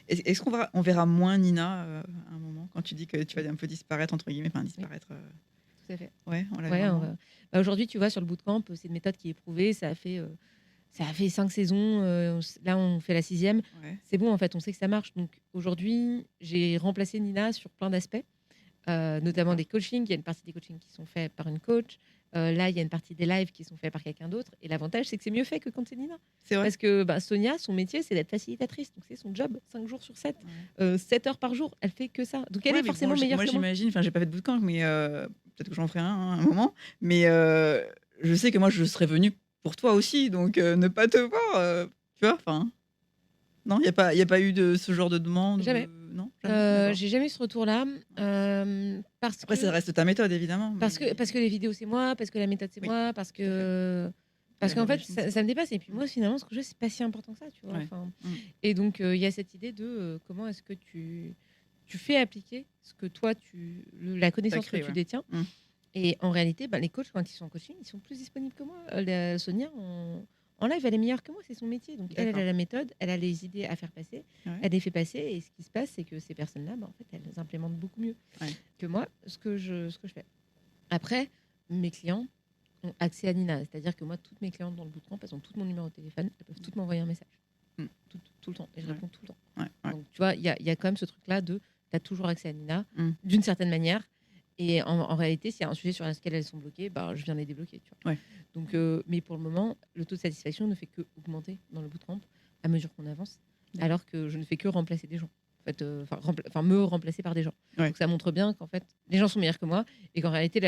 Est-ce qu'on verra moins Nina à un moment, quand tu dis que tu vas un peu disparaître, entre guillemets, enfin disparaître Tout à fait. Aujourd'hui, tu vois, sur le bootcamp, c'est une méthode qui est prouvée. Ça a fait 5 saisons. Là, on fait la 6e. C'est bon, en fait, on sait que ça marche. Donc aujourd'hui, j'ai remplacé Nina sur plein d'aspects, notamment des coachings. Il y a une partie des coachings qui sont faits par une coach. Là, il y a une partie des lives qui sont faits par quelqu'un d'autre. Et l'avantage, c'est que c'est mieux fait que quand c'est Nina. C'est vrai. Parce que Sonia, son métier, c'est d'être facilitatrice. Donc c'est son job, 5 jours sur 7, 7 heures par jour. Elle fait que ça. Donc elle est forcément meilleure que moi. J'imagine, j'ai pas fait de bootcamp, mais peut-être que j'en ferai un moment. Mais je sais que moi, je serais venue pour toi aussi. Donc ne pas te voir, tu vois, enfin... Non, il n'y a pas eu de ce genre de demande. Jamais. Non, j'ai jamais eu ce retour-là. Après, ça reste ta méthode, évidemment. Parce que les vidéos, c'est moi, parce que la méthode, c'est moi, parce qu'en fait, ça me dépasse. Et puis moi, finalement, ce que je fais, c'est pas si important que ça, tu vois. Et donc, il y a cette idée de comment est-ce que tu fais appliquer ce que toi, la connaissance que tu détiens. Et en réalité, les coachs, quand ils sont en coaching, ils sont plus disponibles que moi. Sonia, en live, elle est meilleure que moi, c'est son métier. Donc, elle D'accord. a la méthode, elle a les idées à faire passer, Ouais. elle les fait passer. Et ce qui se passe, c'est que ces personnes-là, en fait, elles implémentent beaucoup mieux Ouais. que moi ce que je fais. Après, mes clients ont accès à Nina. C'est-à-dire que moi, toutes mes clientes dans le bootcamp, elles ont tout mon numéro de téléphone, elles peuvent toutes m'envoyer un message. Mm. Tout le temps. Et je réponds tout le temps. Ouais. Donc, tu vois, il y a quand même ce truc-là de tu as toujours accès à Nina, Mm. d'une certaine manière. Et en réalité, s'il y a un sujet sur lequel elles sont bloquées, je viens les débloquer. Tu vois. Ouais. Donc, mais pour le moment, le taux de satisfaction ne fait que augmenter dans le bootcamp à mesure qu'on avance, alors que je ne fais que remplacer des gens. En fait, me remplacer par des gens. Ouais. Donc ça montre bien qu'en fait, les gens sont meilleurs que moi et qu'en réalité,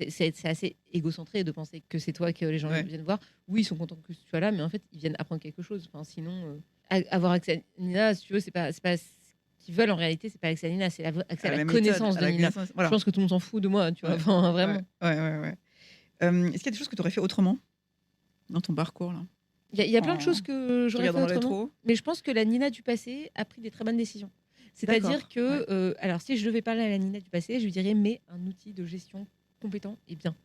c'est assez égocentré de penser que c'est toi que les gens viennent voir. Oui, ils sont contents que tu sois là, mais en fait, ils viennent apprendre quelque chose. Enfin, sinon, avoir accès à Nina, si tu veux, c'est pas qu'ils veulent en réalité, c'est pas accès à Nina, c'est accès à la connaissance de Nina. Voilà. Je pense que tout le monde s'en fout de moi, tu vois. Enfin, vraiment. Ouais. Est-ce qu'il y a des choses que tu aurais fait autrement dans ton parcours là? Il y a plein de choses que j'aurais fait autrement, mais je pense que la Nina du passé a pris des très bonnes décisions. C'est-à-dire que, alors si je devais parler à la Nina du passé, je lui dirais mets un outil de gestion compétent et bien.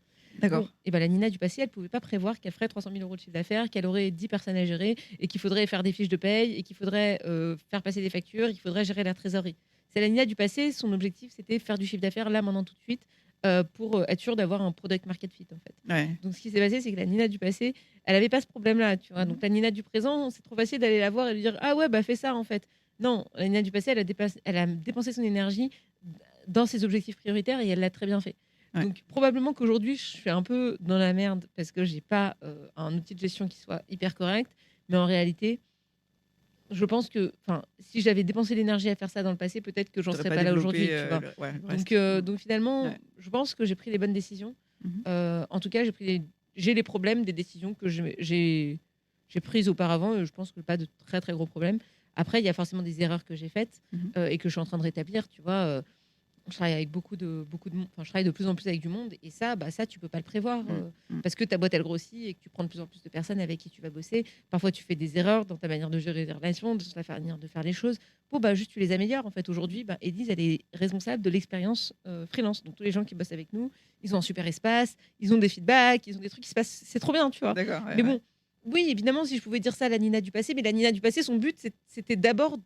D'accord. Bon, et la Nina du passé, elle ne pouvait pas prévoir qu'elle ferait 300 000 euros de chiffre d'affaires, qu'elle aurait 10 personnes à gérer et qu'il faudrait faire des fiches de paye et qu'il faudrait faire passer des factures, qu'il faudrait gérer la trésorerie. C'est la Nina du passé, son objectif c'était faire du chiffre d'affaires là, maintenant, tout de suite, pour être sûr d'avoir un product market fit en fait. Ouais. Donc ce qui s'est passé, c'est que la Nina du passé, elle n'avait pas ce problème-là, tu vois. Donc la Nina du présent, c'est trop facile d'aller la voir et lui dire ah ouais fais ça en fait. Non, la Nina du passé, elle a dépensé son énergie dans ses objectifs prioritaires et elle l'a très bien fait. Ouais. Donc probablement qu'aujourd'hui, je suis un peu dans la merde parce que j'ai pas un outil de gestion qui soit hyper correct, mais en réalité, je pense que si j'avais dépensé l'énergie à faire ça dans le passé, peut-être que j'en serais pas là aujourd'hui. Donc finalement, je pense que j'ai pris les bonnes décisions. En tout cas, j'ai les problèmes des décisions que j'ai prises auparavant et je pense que pas de très très gros problèmes. Après, il y a forcément des erreurs que j'ai faites et que je suis en train de rétablir. Tu vois, je travaille avec beaucoup de monde. Je travaille de plus en plus avec du monde et ça, tu peux pas le prévoir parce que ta boîte elle grossit et que tu prends de plus en plus de personnes avec qui tu vas bosser. Parfois, tu fais des erreurs dans ta manière de gérer les relations, de ta manière de faire les choses. Pour juste tu les améliores. En fait, aujourd'hui, Élise, elle est responsable de l'expérience freelance. Donc tous les gens qui bossent avec nous, ils ont un super espace, ils ont des feedbacks, ils ont des trucs qui se passent. C'est trop bien, tu vois. D'accord. Mais bon. Oui, évidemment, si je pouvais dire ça à la Nina du passé, mais la Nina du passé, son but, c'était d'abord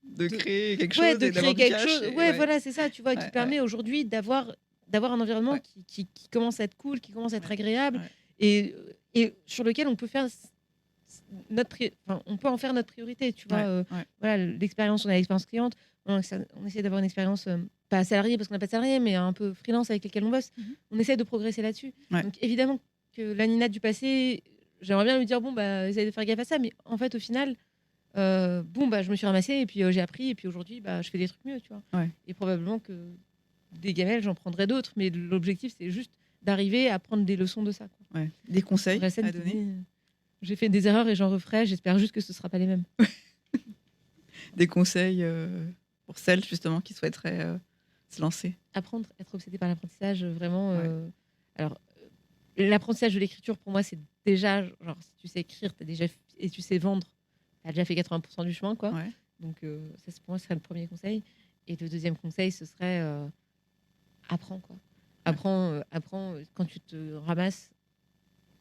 de créer quelque chose. De créer quelque chose. Voilà, c'est ça, tu vois, qui permet aujourd'hui d'avoir un environnement qui commence à être cool, qui commence à être agréable et sur lequel on peut faire on peut en faire notre priorité, tu vois. Voilà, l'expérience, on a l'expérience cliente, on essaie d'avoir une expérience pas salariée parce qu'on n'a pas de salarié, mais un peu freelance avec lesquels on bosse. On essaie de progresser là-dessus. Donc évidemment que la Nina du passé, j'aimerais bien lui dire essaye de faire gaffe à ça, mais en fait au final je me suis ramassée et puis j'ai appris et puis aujourd'hui je fais des trucs mieux, tu vois. Et probablement que des gamelles j'en prendrai d'autres, mais l'objectif c'est juste d'arriver à prendre des leçons de ça, quoi. Des conseils à donner. J'ai fait des erreurs et j'en referai, j'espère juste que ce sera pas les mêmes. Des conseils pour celles justement qui souhaiteraient se lancer. Apprendre, être obsédé par l'apprentissage, vraiment. Alors l'apprentissage de l'écriture pour moi c'est déjà genre si tu sais écrire et tu sais vendre, tu as déjà fait 80% du chemin, quoi. Donc ça pour moi ce serait le premier conseil. Et le deuxième conseil ce serait apprends, quoi. Apprends quand tu te ramasses,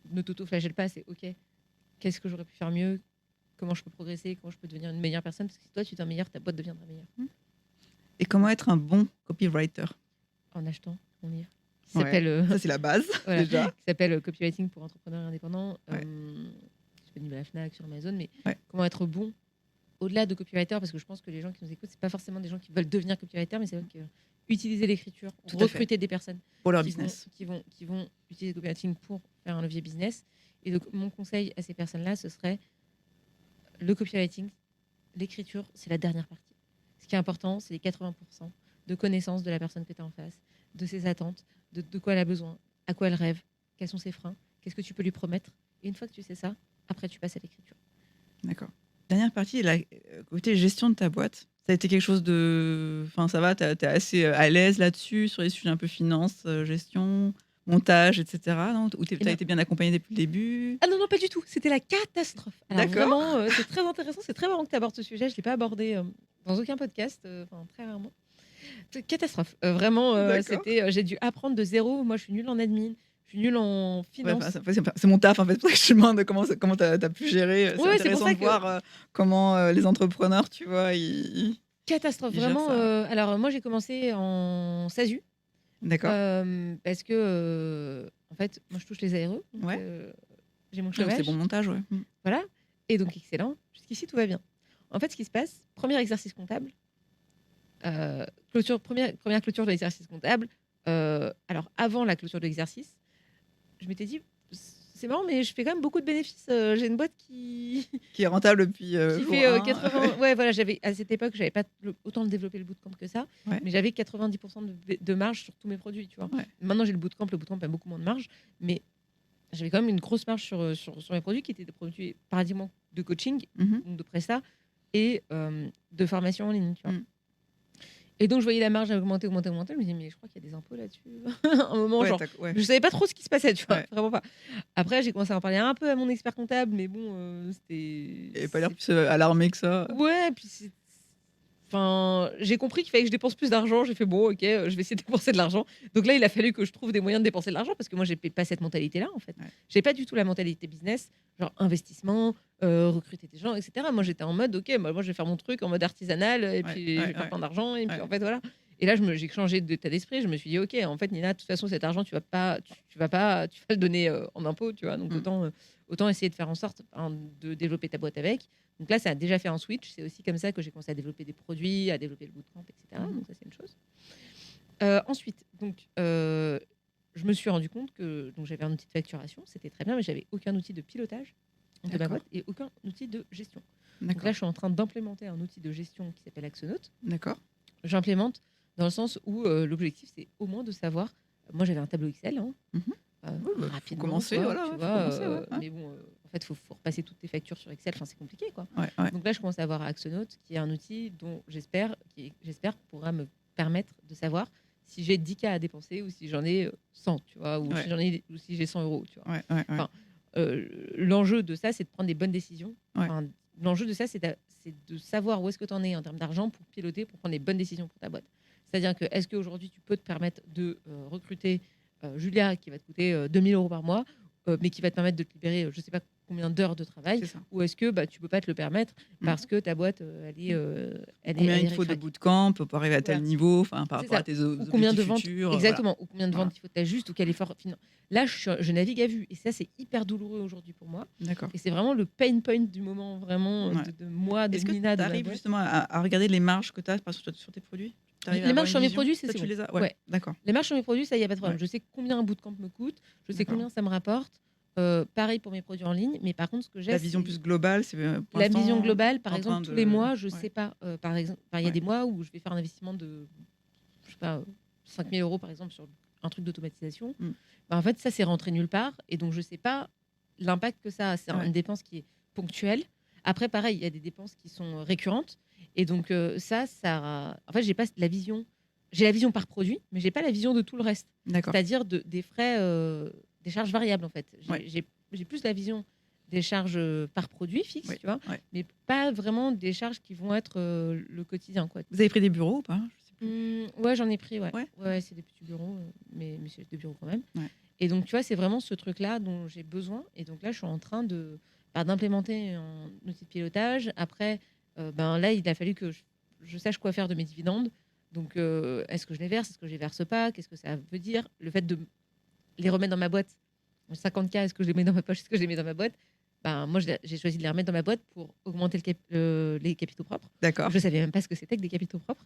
ne t'auto-flagelle pas, c'est ok. Qu'est-ce que j'aurais pu faire mieux? Comment je peux progresser? Comment je peux devenir une meilleure personne? Parce que si toi tu deviens meilleur, ta boîte deviendra meilleure. Et comment être un bon copywriter? En achetant mon livre. Ça c'est la base déjà. Qui s'appelle Copywriting pour entrepreneurs indépendants. Disponible à la Fnac, sur Amazon. Mais comment être bon au-delà de copywriter? Parce que je pense que les gens qui nous écoutent, c'est pas forcément des gens qui veulent devenir copywriter, mais c'est vrai que utiliser l'écriture, recruter des personnes pour leur business, qui vont utiliser le copywriting pour faire un levier business. Et donc mon conseil à ces personnes-là, ce serait le copywriting, l'écriture, c'est la dernière partie. Ce qui est important, c'est les 80% de connaissance de la personne que tu as en face, de ses attentes, de quoi elle a besoin, à quoi elle rêve, quels sont ses freins, qu'est-ce que tu peux lui promettre. Et une fois que tu sais ça, après tu passes à l'écriture. D'accord. Dernière partie, la côté gestion de ta boîte. Ça a été quelque chose de... Enfin, ça va, tu es assez à l'aise là-dessus, sur les sujets un peu finance, gestion, montage, etc. Non? Ou tu as été bien accompagnée depuis le début? Ah non, pas du tout. C'était la catastrophe. Alors, d'accord. Vraiment, c'est très intéressant. C'est très marrant que tu abordes ce sujet. Je ne l'ai pas abordé dans aucun podcast, très rarement. C'est catastrophe. Vraiment, D'accord. j'ai dû apprendre de zéro. Moi, je suis nulle en admin, je suis nulle en Ouais, finance. c'est mon taf, en fait, c'est pour ça que je te demande comment tu as pu gérer, c'est Ouais, c'est pour intéressant ça de que voir, comment, les entrepreneurs, tu vois, catastrophe, ils gèrent vraiment, ça. alors moi, j'ai commencé en SASU, D'accord. parce que, en fait, moi, je touche les ARE, donc Ouais. j'ai mon Donc c'est bon chômage, montage, ouais. voilà, et donc excellent. Jusqu'ici, tout va bien. En fait, ce qui se passe, premier exercice comptable, clôture, première clôture de l'exercice comptable. Alors, avant la clôture de l'exercice, je m'étais dit, c'est marrant, mais je fais quand même beaucoup de bénéfices. J'ai une boîte qui, Qui est rentable depuis, qui jour fait 1. 80. Ouais, voilà, à cette époque, j'avais pas autant développé le bootcamp que ça, Ouais, mais j'avais 90% de marge sur tous mes produits, tu vois. ouais. Maintenant, j'ai le bootcamp a beaucoup moins de marge, mais j'avais quand même une grosse marge sur mes produits qui étaient des produits paradigmatiquement de coaching, Mmh. donc de presta et de formation en ligne, tu vois. Mmh. Et donc, je voyais la marge augmenter, augmenter, augmenter. Je me disais, mais je crois qu'il y a des impôts là-dessus. Un moment, Ouais, genre, ouais, je savais pas trop ce qui se passait, tu vois, ouais. vraiment pas. Après, j'ai commencé à en parler un peu à mon expert comptable, mais bon, Il avait pas l'air plus, alarmé que ça. Ouais, puis enfin, j'ai compris qu'il fallait que je dépense plus d'argent. J'ai fait bon, ok, je vais essayer de dépenser de l'argent. Donc là, il a fallu que je trouve des moyens de dépenser de l'argent parce que moi, j'ai pas cette mentalité-là, en fait. Ouais. J'ai pas du tout la mentalité business, genre investissement, recruter des gens, etc. Moi, j'étais en mode, ok, moi, je vais faire mon truc en mode artisanal et Ouais, puis je ouais, vais faire ouais, plein d'argent et puis ouais. en fait, voilà. Et là, j'ai changé d'état d'esprit. Je me suis dit, ok, en fait, Nina, de toute façon, cet argent, tu vas le donner en impôt, tu vois. Donc Mmh. autant essayer de faire en sorte de développer ta boîte avec. Donc là, ça a déjà fait un switch. C'est aussi comme ça que j'ai commencé à développer des produits, à développer le bootcamp, etc. Mmh. Donc ça, c'est une chose. Ensuite, donc, je me suis rendu compte que donc j'avais un outil de facturation, c'était très bien, mais j'avais aucun outil de pilotage de ma D'accord, boîte et aucun outil de gestion. Donc là, d'accord, je suis en train d'implémenter un outil de gestion qui s'appelle Axonote. d'accord. J'implémente dans le sens où l'objectif, c'est au moins de savoir. Moi, j'avais un tableau Excel, hein, Mmh. Oui, bah, faut rapidement, commencer, quoi, voilà, tu ouais, faut vois. commencer, ouais, ouais. Mais bon, en fait, faut repasser toutes tes factures sur Excel. Enfin, c'est compliqué, quoi. Ouais, ouais. Donc là, je commence à avoir Axonote, qui est un outil dont j'espère pourra me permettre de savoir si j'ai 10 k à dépenser ou si j'en ai 100, tu vois, ou Ouais, si j'ai 100 euros, tu vois. ouais, ouais, ouais. Enfin, l'enjeu de ça, c'est de prendre des bonnes décisions. Ouais. Enfin, l'enjeu de ça, c'est de savoir où est-ce que tu en es en termes d'argent pour piloter, pour prendre les bonnes décisions pour ta boîte. C'est-à-dire que est-ce qu'aujourd'hui, tu peux te permettre de recruter Julia qui va te coûter 2000 euros par mois, mais qui va te permettre de te libérer, je ne sais pas combien d'heures de travail, C'est ça. ou est-ce que tu peux pas te le permettre Mmh. parce que ta boîte, Combien elle il est te faut de ric-rac. bootcamp pour arriver à tel Voilà. niveau, enfin, par C'est rapport ça. à tes Ou combien de objectifs ventes, futurs, voilà. exactement, ou combien de Voilà. ventes il faut que tu ajustes, ou quel effort. Là, je navigue à vue, et ça, c'est hyper douloureux aujourd'hui pour moi. D'accord. Et c'est vraiment le pain point du moment, vraiment, Ouais. de moi, de Est-ce que Nina, tu de ma arrives boîte. justement à regarder les marges que tu as sur tes produits? Tu arrives à Les avoir marges une sur mes vision? produits, Ça, c'est tu bon. les as? Ouais, Ouais. d'accord. Les marges sur mes produits, ça, il n'y a pas de Ouais, problème. Je sais combien un bootcamp me coûte, je sais d'accord. combien ça me rapporte. Pareil pour mes produits en ligne, mais par contre, ce que j'ai, La vision c'est plus globale, c'est, pour la vision l'instant, globale. tu Par en exemple, train tous les de mois, je ouais, sais pas, par exemple, il y a ouais, des mois où je vais faire un investissement de, je sais pas, 5 000 euros, par exemple, sur un truc d'automatisation. mmh, En fait, ça, c'est rentré nulle part. Et donc, je sais pas l'impact que ça a. C'est ouais, une dépense qui est ponctuelle. Après, pareil, il y a des dépenses qui sont récurrentes. Et donc, ça. En fait, j'ai pas la vision. J'ai la vision par produit, mais j'ai pas la vision de tout le reste. d'accord. C'est-à-dire des frais, des charges variables, en fait. Ouais, J'ai plus la vision des charges par produit fixe, ouais, tu vois, ouais. mais pas vraiment des charges qui vont être le quotidien, quoi. Vous avez pris des bureaux ou pas? Je sais plus. Ouais, j'en ai pris, ouais. Ouais? Ouais, c'est des petits bureaux, mais c'est des bureaux quand même. Ouais. Et donc, tu vois, c'est vraiment ce truc-là dont j'ai besoin. Et donc là, je suis en train d'implémenter un outil de pilotage. Après, là, il a fallu que je sache quoi faire de mes dividendes. Donc, est-ce que je les verse? Est-ce que je les verse pas? Qu'est-ce que ça veut dire? Le fait de les remettre dans ma boîte, 50 k, est-ce que je les mets dans ma poche? Est-ce que je les mets dans ma boîte? Moi, j'ai choisi de les remettre dans ma boîte pour augmenter les capitaux propres. D'accord. Je savais même pas ce que c'était que des capitaux propres.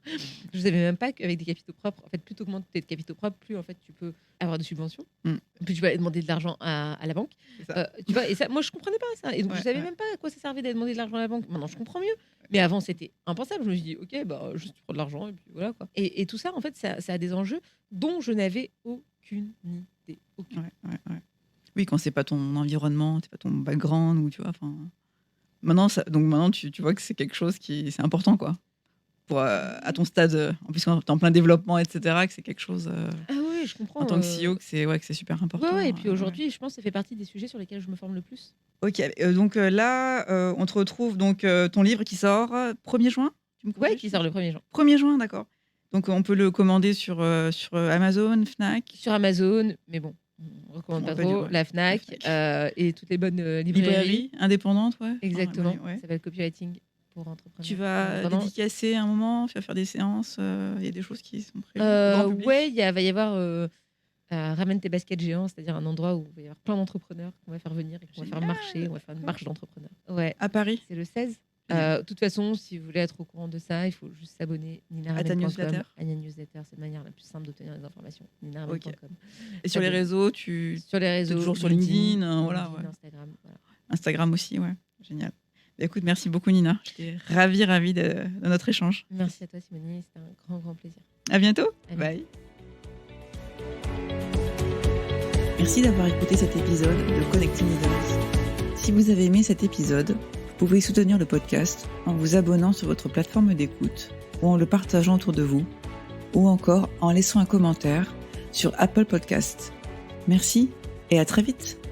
Je savais même pas qu'avec des capitaux propres, en fait, plus tu augmentes tes capitaux propres, plus en fait tu peux avoir de subventions, Mmh. plus tu vas aller demander de l'argent à la banque. C'est ça. Tu vois, et ça, moi, je comprenais pas ça. Et donc, je Ouais, savais ouais. même pas à quoi ça servait d'aller demander de l'argent à la banque. Maintenant, je comprends mieux. Mais avant, c'était impensable. Je me suis dit, ok, juste tu prends de l'argent et puis voilà, quoi. Et tout ça, en fait, ça a des enjeux dont je n'avais aucune idée. Aucune. Ouais, ouais, ouais. Oui, quand c'est pas ton environnement, c'est pas ton background ou tu vois, enfin, maintenant tu vois que c'est quelque chose c'est important, quoi. Pour, à ton stade, en plus quand tu es en plein développement et cetera, que c'est quelque chose, Ah oui, je en comprends. tant que CEO que c'est super Ouais, important, ouais, et puis ouais. aujourd'hui, je pense que ça fait partie des sujets sur lesquels je me forme le plus. OK, donc là, on te retrouve donc ton livre qui sort, 1er juin? Tu me Ouais, corriges? qui sort le 1er juin. 1er juin, d'accord. Donc on peut le commander sur Amazon, Fnac. Sur Amazon, mais bon, on recommande pas On peut trop. dire, ouais. La Fnac, et toutes les bonnes librairies. Librairie indépendante, ouais. Exactement. Ouais. Ça s'appelle copywriting pour entrepreneurs. Tu vas Vraiment. dédicacer un moment, tu vas faire des séances, il y a des choses qui sont prévues au grand public. Ouais, va y avoir Ramène tes baskets géants, c'est-à-dire un endroit où il va y avoir plein d'entrepreneurs qu'on va faire venir et qu'on va faire marcher, on va faire une marche d'entrepreneurs. Ouais. À Paris. C'est le 16. De toute façon, si vous voulez être au courant de ça, il faut juste s'abonner à ta newsletter. À ma newsletter, c'est la manière la plus simple d'obtenir des informations. ninaramen.com. Et sur les réseaux, sur les réseaux, toujours sur LinkedIn, voilà, ouais. Instagram. Voilà. Instagram aussi, ouais. Génial. Écoute, merci beaucoup Nina. J'étais ravie de notre échange. Merci à toi Simonie, c'était un grand plaisir. À bientôt. Bye. Merci d'avoir écouté cet épisode de Connecting Leaders. Si vous avez aimé cet épisode, vous pouvez soutenir le podcast en vous abonnant sur votre plateforme d'écoute ou en le partageant autour de vous ou encore en laissant un commentaire sur Apple Podcasts. Merci et à très vite.